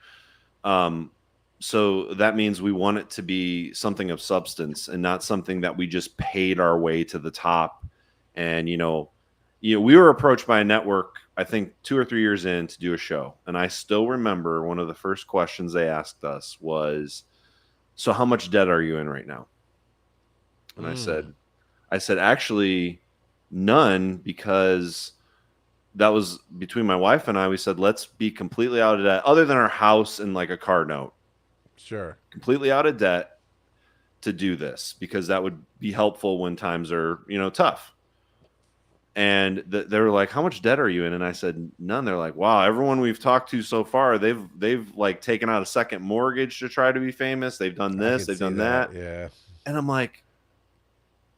Um, so that means we want it to be something of substance and not something that we just paid our way to the top. And we were approached by a network, I think 2 or 3 years in, to do a show. And I still remember one of the first questions they asked us was, "So how much debt are you in right now?" And I said, actually, none, because that was between my wife and I. We said, let's be completely out of debt, other than our house and like a car note. Sure. Completely out of debt to do this, because that would be helpful when times are, tough. And they were like, how much debt are you in? And I said, none. They're like, wow, everyone we've talked to so far, they've like taken out a second mortgage to try to be famous. They've done this, they've done that. Yeah. And I'm like,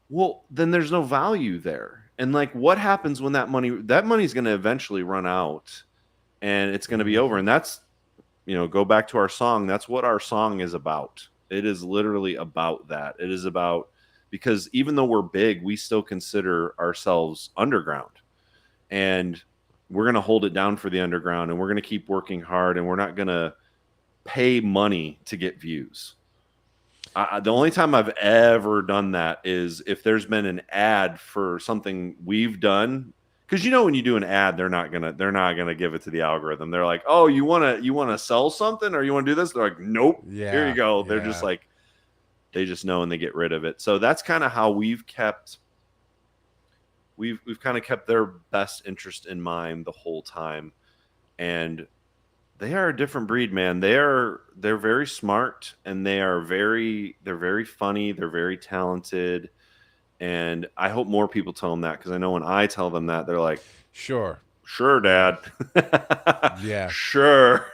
well, then there's no value there. And like, what happens when that money's going to eventually run out and it's going to be over? And that's, go back to our song. That's what our song is about. It is literally about that. It is about, because even though we're big, we still consider ourselves underground, and we're going to hold it down for the underground, and we're going to keep working hard, and we're not going to pay money to get views. The only time I've ever done that is if there's been an ad for something we've done. Because when you do an ad, they're not gonna give it to the algorithm. They're like, oh, you wanna sell something, or you want to do this? They're like, nope. Yeah, here you go. They're just like, they just know and they get rid of it. So that's kind of how we've kind of kept their best interest in mind the whole time. And they are a different breed, man. They're very smart, and they're very funny. They're very talented, and I hope more people tell them that, because I know when I tell them that, they're like, sure, Dad." Yeah, sure.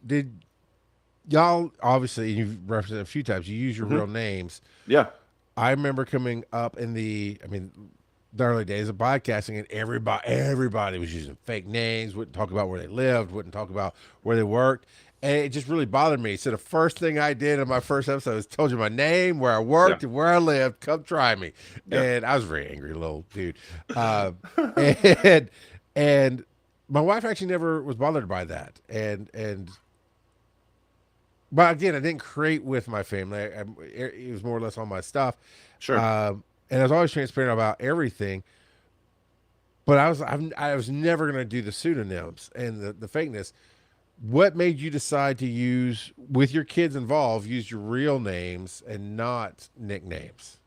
Did y'all, obviously, you've referenced it a few times, you use your real names? Yeah. I remember coming up in the early days of podcasting, and everybody was using fake names, wouldn't talk about where they lived, wouldn't talk about where they worked. And it just really bothered me. So the first thing I did in my first episode was told you my name, where I worked, and where I lived. Come try me. Yeah. And I was a very angry little dude. And my wife actually never was bothered by that. But again, I didn't create with my family. It was more or less on my stuff. Sure. And I was always transparent about everything. But I was never going to do the pseudonyms and the fakeness. What made you decide to use, with your kids involved, use your real names and not nicknames?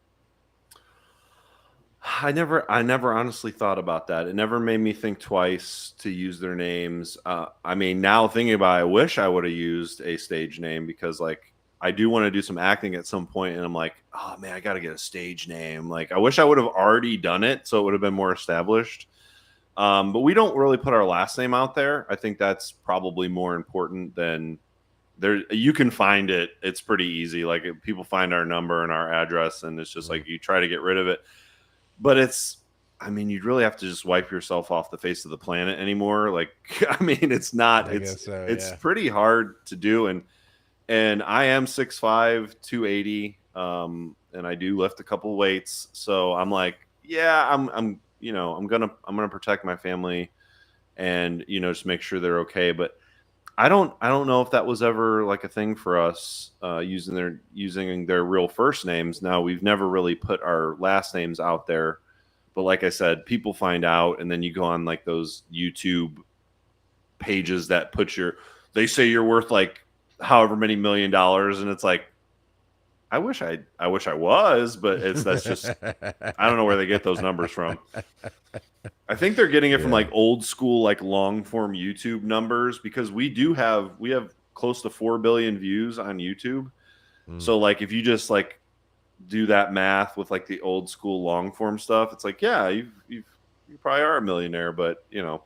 I never honestly thought about that. It never made me think twice to use their names. Now thinking about it, I wish I would have used a stage name, because like I do want to do some acting at some point, and I'm like, oh man, I got to get a stage name. Like I wish I would have already done it, so it would have been more established. But we don't really put our last name out there. I think that's probably more important than there. You can find it. It's pretty easy. Like people find our number and our address, and it's just like you try to get rid of it. But you'd really have to just wipe yourself off the face of the planet anymore. Like, it's not, it's pretty hard to do. And I am 6'5", 280. And I do lift a couple weights. So I'm like, yeah, I'm gonna protect my family and, just make sure they're okay. But I don't know if that was ever like a thing for us, using their real first names. Now, we've never really put our last names out there, but like I said, people find out, and then you go on like those YouTube pages that they say you're worth like however many $1 million, and it's like, I wish I was, but that's just, I don't know where they get those numbers from. I think they're getting it from like old school, like long form YouTube numbers, because we have close to 4 billion views on YouTube. So like, if you just like do that math with like the old school long form stuff, it's like, yeah, you probably are a millionaire, but yeah,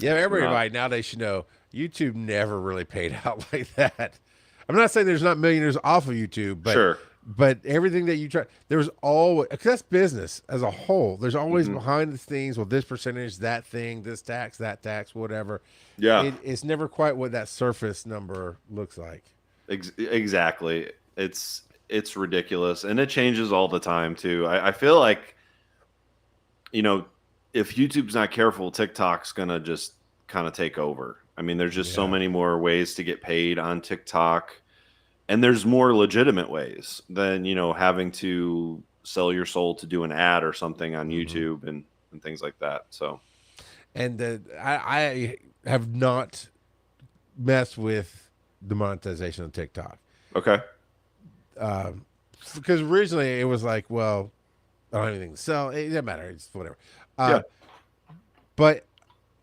everybody nowadays should know YouTube never really paid out like that. I'm not saying there's not millionaires off of YouTube, but sure. But everything that you try, there's always, because that's business as a whole. There's always behind the scenes, well, this percentage, that thing, this tax, that tax, whatever. Yeah, it's never quite what that surface number looks like. Exactly. It's it's ridiculous, and it changes all the time too. I feel like, if YouTube's not careful, TikTok's gonna just kind of take over. I mean, there's just so Yeah. many more ways to get paid on TikTok, and there's more legitimate ways than having to sell your soul to do an ad or something on YouTube and things like that. So And I have not messed with the monetization of TikTok. okay, Because originally it was like, well, I don't have anything to sell. It doesn't matter. It's whatever. yeah, But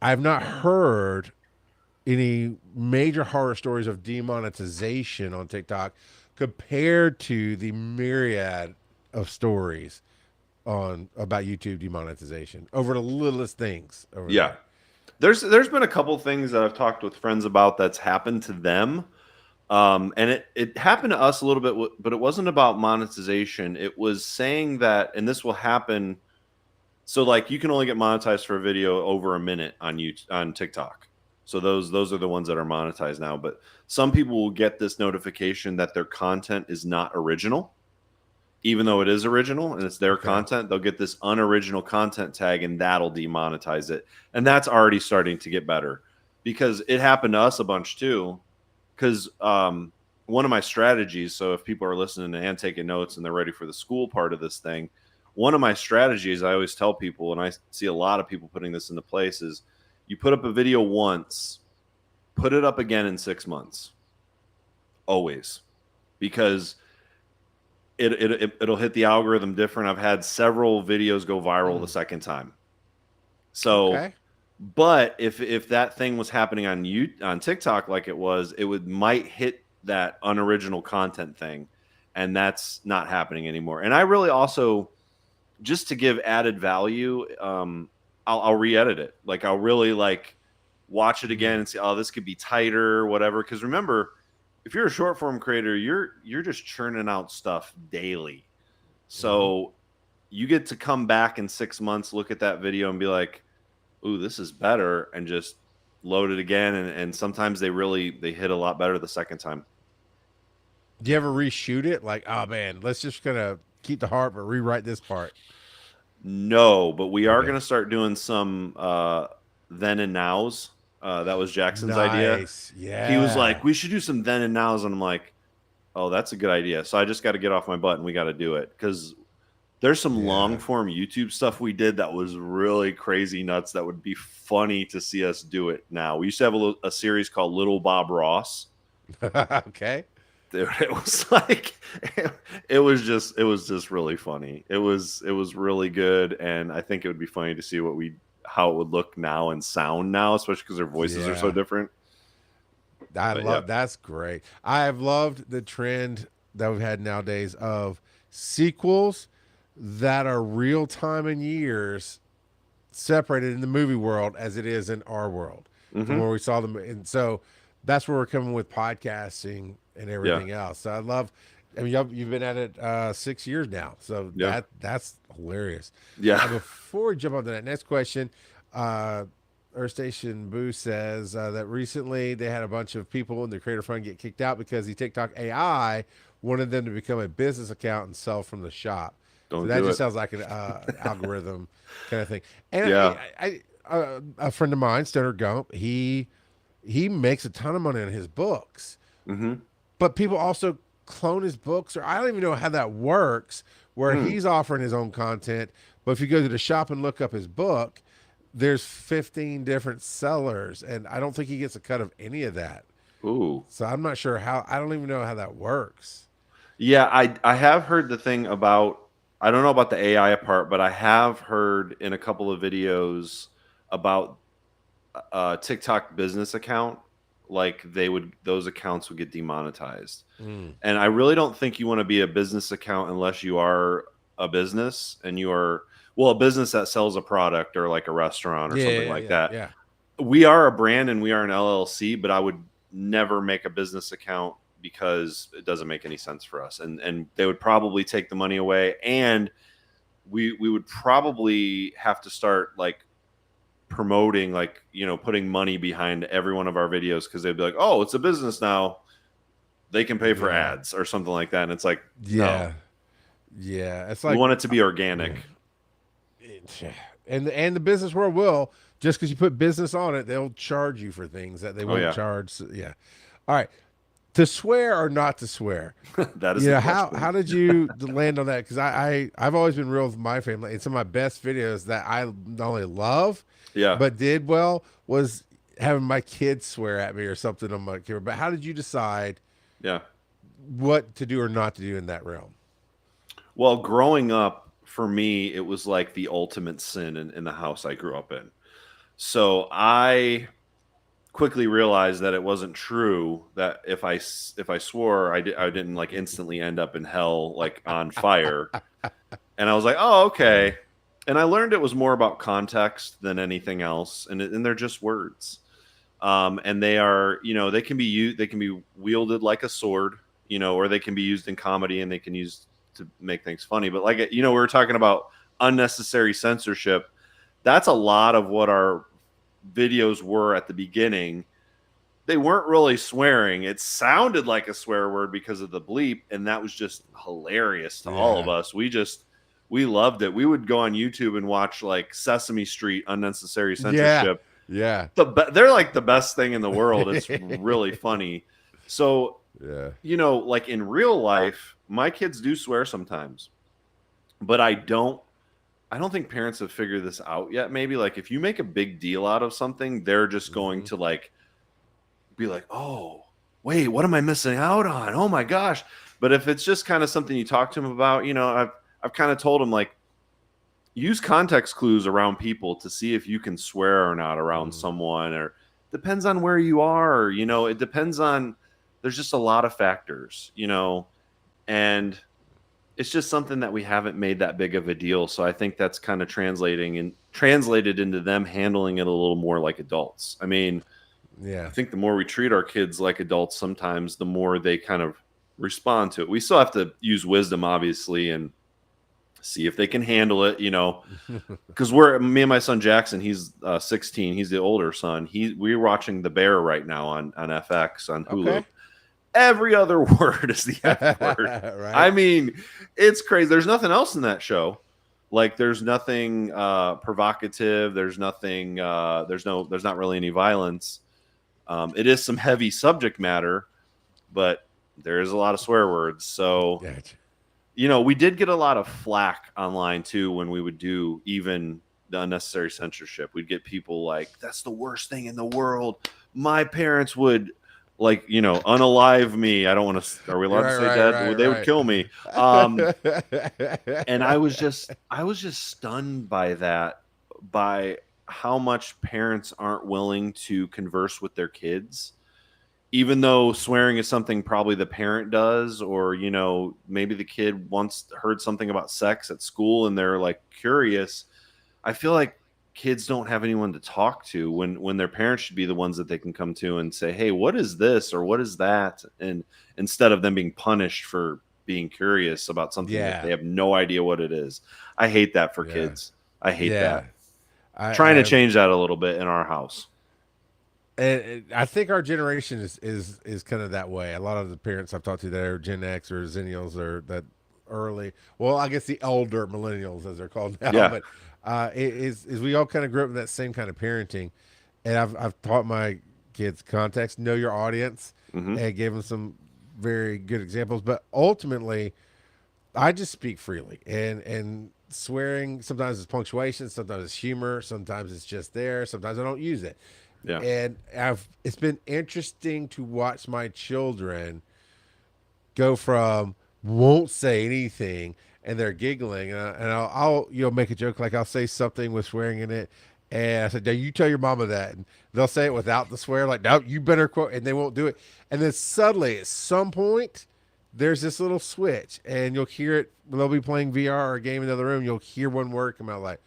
I've not heard any major horror stories of demonetization on TikTok compared to the myriad of stories on about YouTube demonetization over the littlest things over yeah. there. There's been a couple things that I've talked with friends about that's happened to them. And it happened to us a little bit, but it wasn't about monetization. It was saying that, and this will happen. So like you can only get monetized for a video over a minute on on TikTok. So those are the ones that are monetized now. But some people will get this notification that their content is not original, even though it is original and it's their content. They'll get this unoriginal content tag, and that'll demonetize it. And that's already starting to get better, because it happened to us a bunch too. Because one of my strategies, so if people are listening and taking notes and they're ready for the school part of this thing, one of my strategies I always tell people, and I see a lot of people putting this into place, is you put up a video once, put it up again in 6 months, always, because it'll hit the algorithm different. I've had several videos go viral the second time. So, but if that thing was happening on TikTok like it was, might hit that unoriginal content thing, and that's not happening anymore. And I really also, just to give added value, I'll re-edit it. Like I'll really watch it again and say, oh, this could be tighter, whatever. Because remember, if you're a short form creator, you're just churning out stuff daily. So you get to come back in 6 months, look at that video and be like, ooh, this is better, and just load it again. And sometimes they hit a lot better the second time. Do you ever reshoot it? Like, oh man, let's just gonna keep the heart but rewrite this part. No, but we are gonna start doing some then and nows. That was Jackson's idea. Yeah. He was like, we should do some then and nows, and I'm like, oh, that's a good idea. So I just got to get off my butt and we got to do it, because there's some long form YouTube stuff we did that was really crazy nuts. That would be funny to see us do it now. We used to have a series called Little Bob Ross. Okay. Dude, it was like it was just really funny. It was really good, and I think it would be funny to see how it would look now and sound now, especially because their voices are so different. That's great. I've loved the trend that we've had nowadays of sequels that are real time in years, separated in the movie world as it is in our world from where we saw them. And so that's where we're coming with podcasting and everything else. So I mean, you've been at it 6 years now. So that's hilarious. Yeah. Before we jump on to that next question, Earth Station Boo says that recently they had a bunch of people in the Creator Fund get kicked out because the TikTok AI wanted them to become a business account and sell from the shop. So that just sounds like an algorithm kind of thing. And a friend of mine, Stoner Gump, he makes a ton of money on his books. But people also clone his books, or I don't even know how that works, where he's offering his own content. But if you go to the shop and look up his book, there's 15 different sellers, and I don't think he gets a cut of any of that. Ooh. So I'm not sure I don't even know how that works. Yeah, I have heard the thing about, I don't know about the AI part, but I have heard in a couple of videos about a TikTok business account, like those accounts would get demonetized. And I really don't think you want to be a business account unless you are a business, and you are, well, a business that sells a product, or like a restaurant or something like that. Yeah. We are a brand and we are an LLC, but I would never make a business account, because it doesn't make any sense for us. And they would probably take the money away, and we would probably have to start promoting, putting money behind every one of our videos, because they'd be like, oh, it's a business now. they can pay for Yeah. ads or something like that. And it's like, no, Yeah. Yeah. It's we like, want it to be organic. and the business world will, just because you put business on it, they'll charge you for things that they Oh won't yeah. charge. Yeah. All right. To swear or not to swear? That is the How question. did you land on that? Because I've always been real with my family. And some of my best videos that I not only love, Yeah. but did well was having my kids swear at me or something on my camera. But how did you decide Yeah. what to do or not to do in that realm? Well, growing up for me, it was like the ultimate sin in the house I grew up in. So I quickly realized that it wasn't true that if I swore, I didn't like instantly end up in hell, like on fire. And I was like, oh, Yeah. okay. And I learned it was more about context than anything else. And they're just words. And they are, they can be used, they can be wielded like a sword, or they can be used in comedy and they can use to make things funny. But like, we were talking about unnecessary censorship. That's a lot of what our videos were at the beginning. They weren't really swearing. It sounded like a swear word because of the bleep, and that was just hilarious to all of Yeah. us. We loved it. We would go on YouTube and watch like Sesame Street unnecessary Yeah. censorship. Yeah. They're like the best thing in the world. It's really funny. So, Yeah. like in real life, my kids do swear sometimes, but I don't think parents have figured this out yet. Maybe like if you make a big deal out of something, they're just going Mhm. to like be like, oh, wait, what am I missing out on? Oh my gosh. But if it's just kind of something you talk to them about, I've kind of told them like use context clues around people to see if you can swear or not around Mhm. someone, or depends on where you are, it depends on, there's just a lot of factors, and it's just something that we haven't made that big of a deal. So I think that's kind of translated into them handling it a little more like adults. I mean, I Yeah. think the more we treat our kids like adults, sometimes the more they kind of respond to it. We still have to use wisdom, obviously, and see if they can handle it, because me and my son Jackson, he's 16, he's the older son. We're watching The Bear right now on FX on Hulu. Okay. Every other word is the F word. I Right. mean, it's crazy. There's nothing else in that show. Like there's nothing provocative. There's nothing. There's not really any violence. It is some heavy subject matter, but there is a lot of swear words. So, Gotcha. we did get a lot of flack online too when we would do even the unnecessary censorship. We'd get people like, that's the worst thing in the world. My parents would unalive me. I don't want to, are we allowed to say dead? They would kill me. And I was just stunned by that, by how much parents aren't willing to converse with their kids, even though swearing is something probably the parent does, or maybe the kid once heard something about sex at school and they're like curious. I feel like kids don't have anyone to talk to when their parents should be the ones that they can come to and say, hey, what is this or what is that, and instead of them being punished for being curious about something that they Yeah. have no idea what it is. I hate that for Yeah. kids. I hate Yeah. that. Trying to I change that a little bit in our house. and I think our generation is kind of that way. A lot of the parents I've talked to that are Gen X or Zennials or that early. Well, I guess the older millennials as they're called now. Yeah. But is we all kind of grew up in that same kind of parenting, and I've taught my kids context, know your audience, Hmm. and gave them some very good examples. But ultimately, I just speak freely, and swearing sometimes it's punctuation, sometimes it's humor, sometimes it's just there, sometimes I don't use it. Yeah. And it's been interesting to watch my children go from won't say anything and they're giggling, and I'll make a joke, like I'll say something with swearing in it, and I said, now you tell your mama that, and they'll say it without the swear, like, no, you better quote, and they won't do it. And then suddenly at some point there's this little switch, and you'll hear it. They'll be playing VR or a game in the other room, you'll hear one word come out like,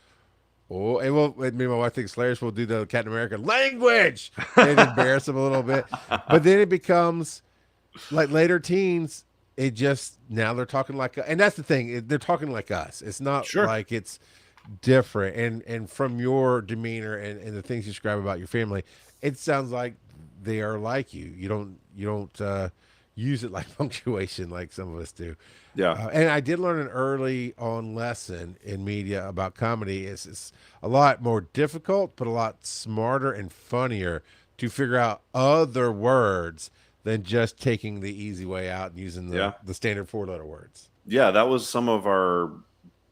oh, and me and my wife thinks hilarious. We'll do the Captain America language and embarrass them a little bit. But then it becomes like later teens. It just, now they're talking like, and that's the thing. They're talking like us. It's not Sure. like it's different. And from your demeanor and the things you describe about your family, it sounds like they are like you. You don't use it like punctuation, like some of us do. Yeah. And I did learn an early on lesson in media about comedy. It's a lot more difficult, but a lot smarter and funnier to figure out other words than just taking the easy way out and using Yeah. the standard 4-letter words. Yeah. That was some of our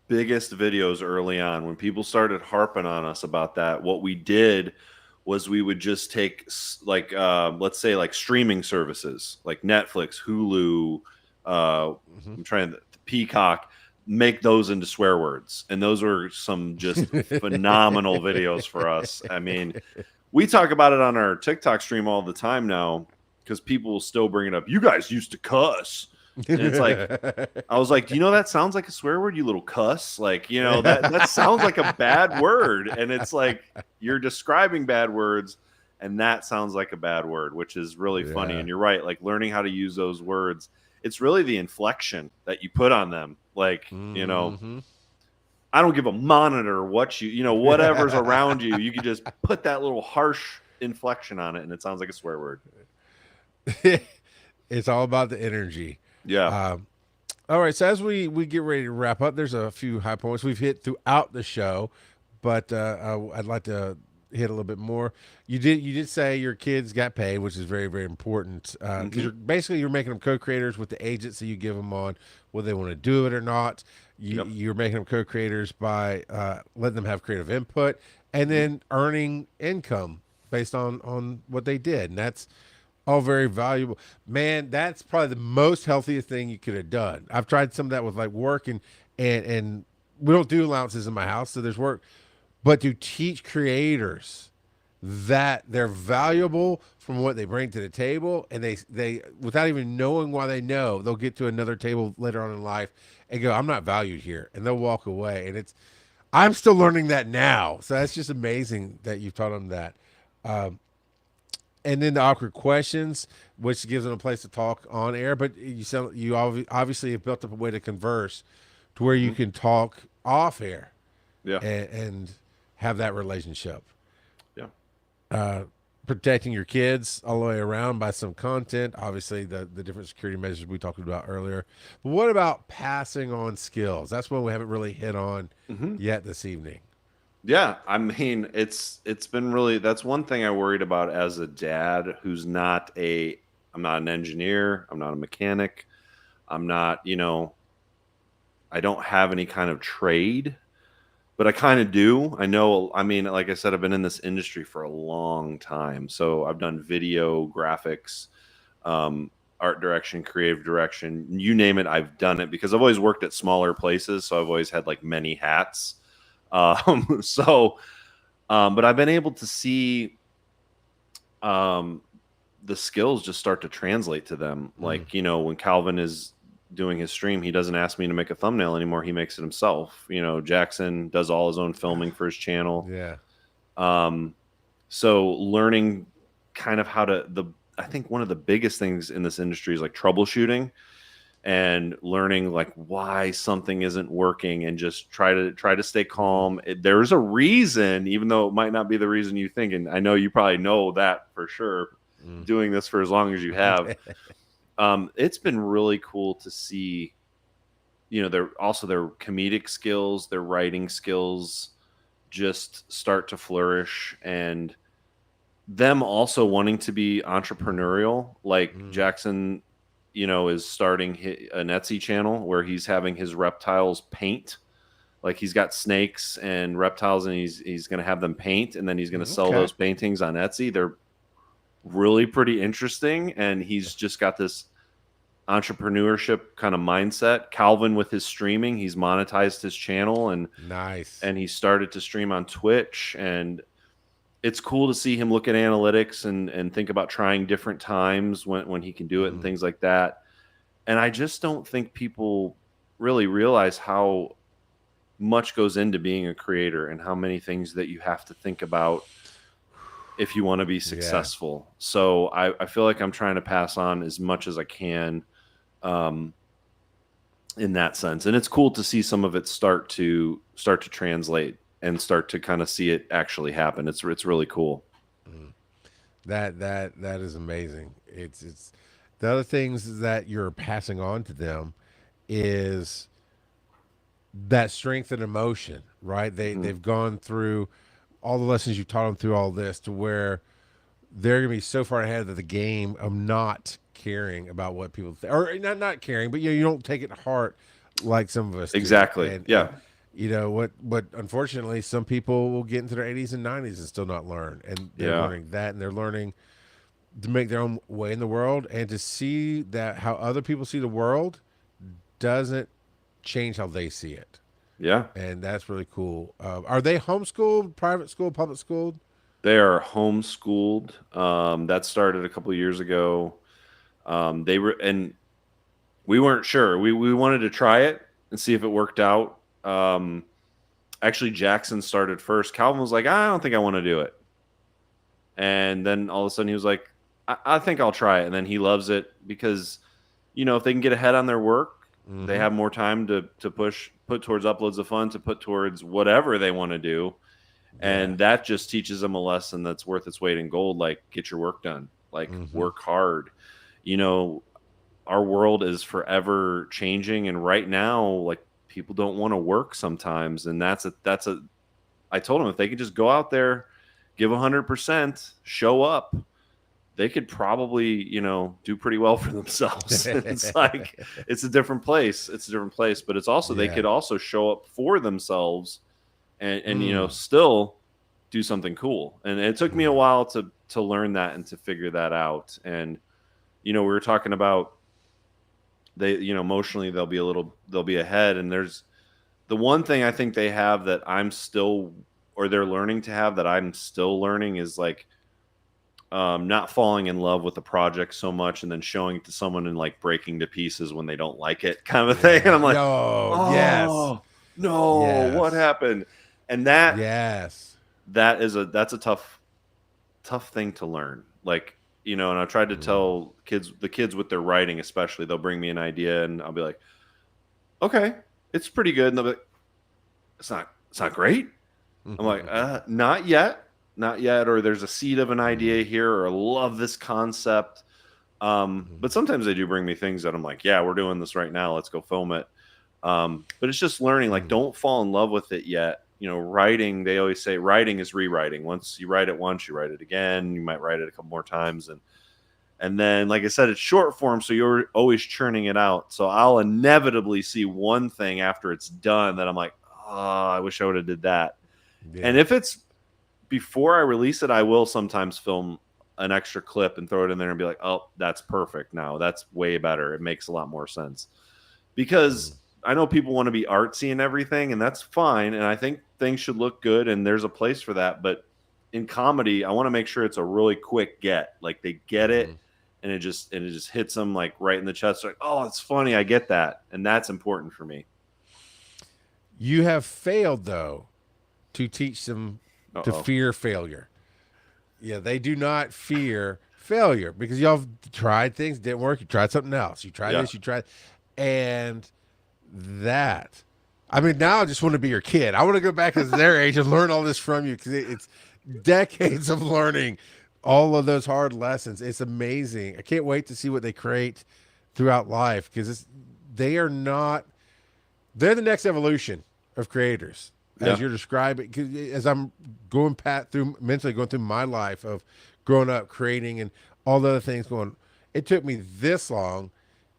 biggest videos early on when people started harping on us about that. What we did was we would just take like let's say like streaming services like Netflix, Hulu, Mm-hmm. I'm trying to Peacock, make those into swear words, and those were some just phenomenal videos for us. I mean, we talk about it on our TikTok stream all the time now because people will still bring it up. You guys used to cuss. And it's like, I was like, do you know that sounds like a swear word, you little cuss? Like, you know, that sounds like a bad word. And it's like you're describing bad words, and that sounds like a bad word, which is really funny. Yeah. And you're right, like learning how to use those words. It's really the inflection that you put on them. Like, you know, Mm-hmm. I don't give a monitor what you know, whatever's around you, you can just put that little harsh inflection on it, and it sounds like a swear word. It's all about the energy. Yeah. All right, so as we get ready to wrap up, there's a few high points we've hit throughout the show, but I'd like to hit a little bit more. You did say your kids got paid, which is very very important. Because you're making them co-creators with the agency you give them on whether they want to do it or not. Yep. You're making them co-creators by letting them have creative input and then earning income based on what they did, and that's all very valuable. Man, that's probably the most healthiest thing you could have done. I've tried some of that with like work and we don't do allowances in my house, so there's work. But to teach creators that they're valuable from what they bring to the table, and they without even knowing why they know, they'll get to another table later on in life and go, I'm not valued here, and they'll walk away. And I'm still learning that now. So that's just amazing that you've taught them that. And then the awkward questions, which gives them a place to talk on air. But obviously have built up a way to converse to where you can talk off air Yeah. and have that relationship. Yeah. Protecting your kids all the way around by some content, obviously the different security measures we talked about earlier. But what about passing on skills? That's one we haven't really hit on yet this evening. Yeah, I mean, it's been really, that's one thing I worried about as a dad who's I'm not an engineer, I'm not a mechanic, I'm not, you know, I don't have any kind of trade, but I kind of do. I know, I mean, like I said, I've been in this industry for a long time. So I've done video, graphics, art direction, creative direction, you name it, I've done it because I've always worked at smaller places. So I've always had like many hats. But I've been able to see the skills just start to translate to them. Like, you know, when Calvin is doing his stream, he doesn't ask me to make a thumbnail anymore. He makes it himself. You know, Jackson does all his own filming for his channel. Yeah. So learning kind of I think one of the biggest things in this industry is like troubleshooting and learning like why something isn't working and just try to stay calm. There's a reason, even though it might not be the reason you think. And I know you probably know that for sure, doing this for as long as you have. It's been really cool to see, you know, their comedic skills, their writing skills just start to flourish, and them also wanting to be entrepreneurial. Like Jackson, you know, is starting an Etsy channel where he's having his reptiles paint. Like he's got snakes and reptiles, and he's going to have them paint, and then he's going to sell those paintings on Etsy. They're really pretty interesting, and he's just got this entrepreneurship kind of mindset. Calvin with his streaming, he's monetized his channel, and nice. And he started to stream on Twitch, and it's cool to see him look at analytics and think about trying different times when he can do it and things like that. And I just don't think people really realize how much goes into being a creator and how many things that you have to think about if you want to be successful. Yeah. So I feel like I'm trying to pass on as much as I can in that sense. And it's cool to see some of it start to translate and start to kind of see it actually happen. It's really cool. That is amazing. It's The other things that you're passing on to them is that strength and emotion, right? Mhm. They've gone through all the lessons you taught them through all this to where they're gonna be so far ahead of the game of not caring about what people think, or not caring, but you don't take it to heart like some of us do. Exactly. And Yeah. you know what unfortunately some people will get into their 80s and 90s and still not learn, and they're Yeah. learning that, and they're learning to make their own way in the world, and to see that how other people see the world doesn't change how they see it. Yeah. And that's really cool. Are they homeschooled, private school, public schooled? They are homeschooled. That started a couple of years ago. They were, and we weren't sure. We wanted to try it and see if it worked out. Actually, Jackson started first. Calvin was like, I don't think I want to do it. And then all of a sudden he was like, I think I'll try it. And then he loves it because, if they can get ahead on their work, they Mm-hmm. have more time to put towards uploads of fun, to put towards whatever they want to do. Yeah. And that just teaches them a lesson that's worth its weight in gold. Like, get your work done, like Mm-hmm. work hard. You know, our world is forever changing. And right now, like, people don't want to work sometimes. And I told them if they could just go out there, give 100%, show up, they could probably, do pretty well for themselves. It's like, it's a different place. It's a different place, but it's also, they Yeah. could also show up for themselves and Mm. still do something cool. And it took me a Mm. while to learn that and to figure that out. And, we were talking about they, emotionally they'll be ahead. And there's the one thing I think they have that I'm still, or they're learning to have that I'm still learning, is like, not falling in love with the project so much and then showing it to someone and like breaking to pieces when they don't like it, kind of a thing. And I'm like, No. Yes. oh no, what Yes. happened? And that's Yes. that's a tough thing to learn. Like, and I tried to Mm. tell the kids with their writing, especially, they'll bring me an idea and I'll be like, okay, it's pretty good. And they'll be like, it's not great. I'm like, not yet, not yet. Or there's a seed of an idea here, or I love this concept. But sometimes they do bring me things that I'm like, yeah, we're doing this right now. Let's go film it. But it's just learning, like, don't fall in love with it yet. Writing, they always say writing is rewriting. Once you write it once, you write it again. You might write it a couple more times. And then, like I said, it's short form, so you're always churning it out. So I'll inevitably see one thing after it's done that I'm like, oh, I wish I would have did that. Yeah. And if it's before I release it, I will sometimes film an extra clip and throw it in there and be like, oh, that's perfect now. That's way better. It makes a lot more sense. Because I know people want to be artsy and everything, and that's fine. And I think things should look good, and there's a place for that. But in comedy, I want to make sure it's a really quick get. Like, they get it, and it just hits them like right in the chest. Like, oh, it's funny. I get that. And that's important for me. You have failed, though, to teach them to Uh-oh. fear failure. Yeah, they do not fear failure because y'all have tried things, didn't work. You tried something else. You tried Yeah. this, you tried. And that, I mean, now I just want to be your kid. I want to go back as their age and learn all this from you, because it's decades of learning all of those hard lessons. It's amazing. I can't wait to see what they create throughout life, because they're the next evolution of creators, as Yeah. you're describing. 'Cause as I'm mentally going through my life of growing up, creating, and all the other things going, it took me this long.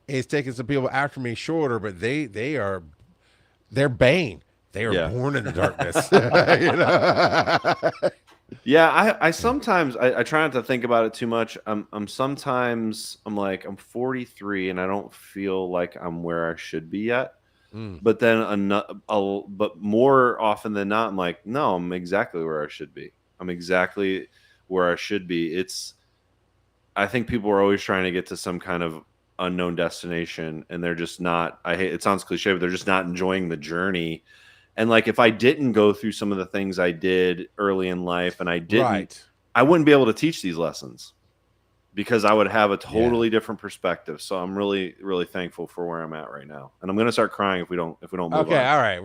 It's taken some people after me shorter, but they're Bane. They are Yeah. born in the darkness. You know? Yeah, I sometimes I try not to think about it too much. Sometimes I'm like, I'm 43 and I don't feel like I'm where I should be yet. Mm. But then but more often than not, I'm like, no, I'm exactly where I should be. I'm exactly where I should be. I think people are always trying to get to some kind of unknown destination, and they're just not. It sounds cliche, but they're just not enjoying the journey. And like, if I didn't go through some of the things I did early in life, and I didn't, Right. I wouldn't be able to teach these lessons, because I would have a totally different perspective. So I'm really, really thankful for where I'm at right now. And I'm going to start crying if we don't move Okay. on. All right.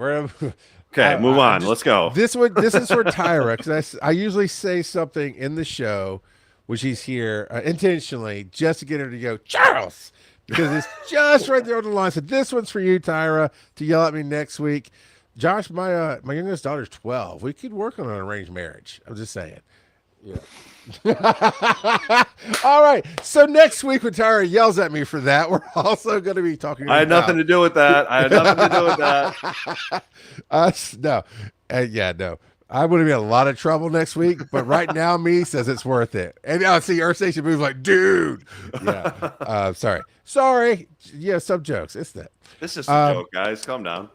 Okay, move on. Let's go. This is for Tyra, because I usually say something in the show which he's here intentionally just to get her to go, Charles, because it's just right there on the line. So this one's for you, Tyra, to yell at me next week. Josh, my youngest daughter's 12. We could work on an arranged marriage. I'm just saying. Yeah. All right. So next week when Tyra yells at me for that, we're also going to be talking I had nothing to do with that. I had nothing to do with that. No. No. I'm going to be in a lot of trouble next week, but right now, me says it's worth it. And I see Earth Station Moves like, dude. Yeah. Sorry. Yeah, some jokes. It's that. This is a joke, guys. Calm down.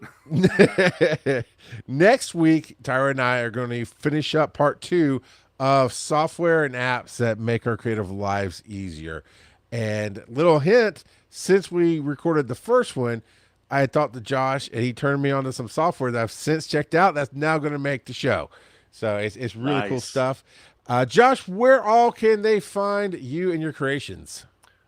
Next week, Tyra and I are going to finish up part 2 of software and apps that make our creative lives easier. And little hint, since we recorded the first one, I had talked to Josh and he turned me on to some software that I've since checked out that's now going to make the show. So it's really cool stuff. Josh, where all can they find you and your creations?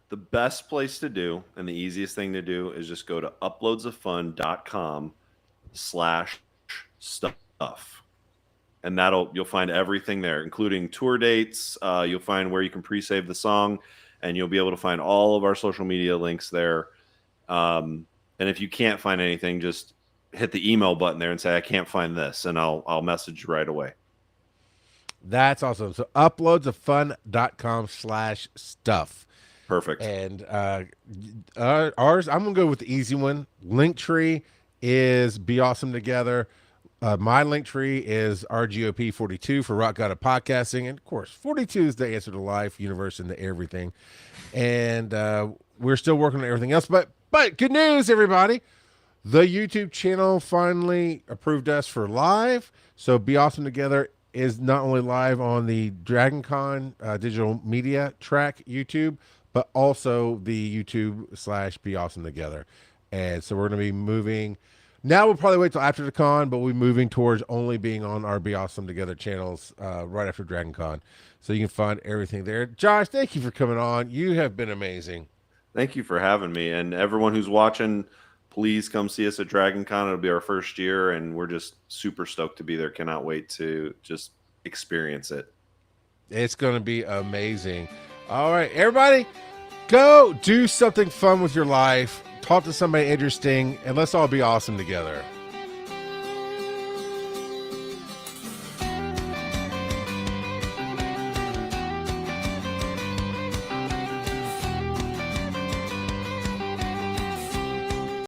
The best place to do and the easiest thing to do is just go to uploadsoffun.com/stuff. And you'll find everything there, including tour dates. You'll find where you can pre-save the song, and you'll be able to find all of our social media links there. And if you can't find anything, just hit the email button there and say, I can't find this, and I'll message you right away. That's awesome. So uploadsoffun.com/stuff. Perfect. And ours, I'm going to go with the easy one. Linktree is Be Awesome Together. My Linktree is RGOP42 for Rock God of Podcasting. And, of course, 42 is the answer to life, universe, and to everything. And we're still working on everything else. But good news, everybody. The YouTube channel finally approved us for live. So Be Awesome Together is not only live on the DragonCon digital media track YouTube, but also the YouTube/Be Awesome Together. And so we're going to be moving. Now we'll probably wait till after the con, but we'll be moving towards only being on our Be Awesome Together channels right after DragonCon. So you can find everything there. Josh, thank you for coming on. You have been amazing. Thank you for having me. And everyone who's watching, please come see us at DragonCon. It'll be our first year, and we're just super stoked to be there. Cannot wait to just experience it. It's going to be amazing. All right, everybody, go do something fun with your life. Talk to somebody interesting, and let's all be awesome together.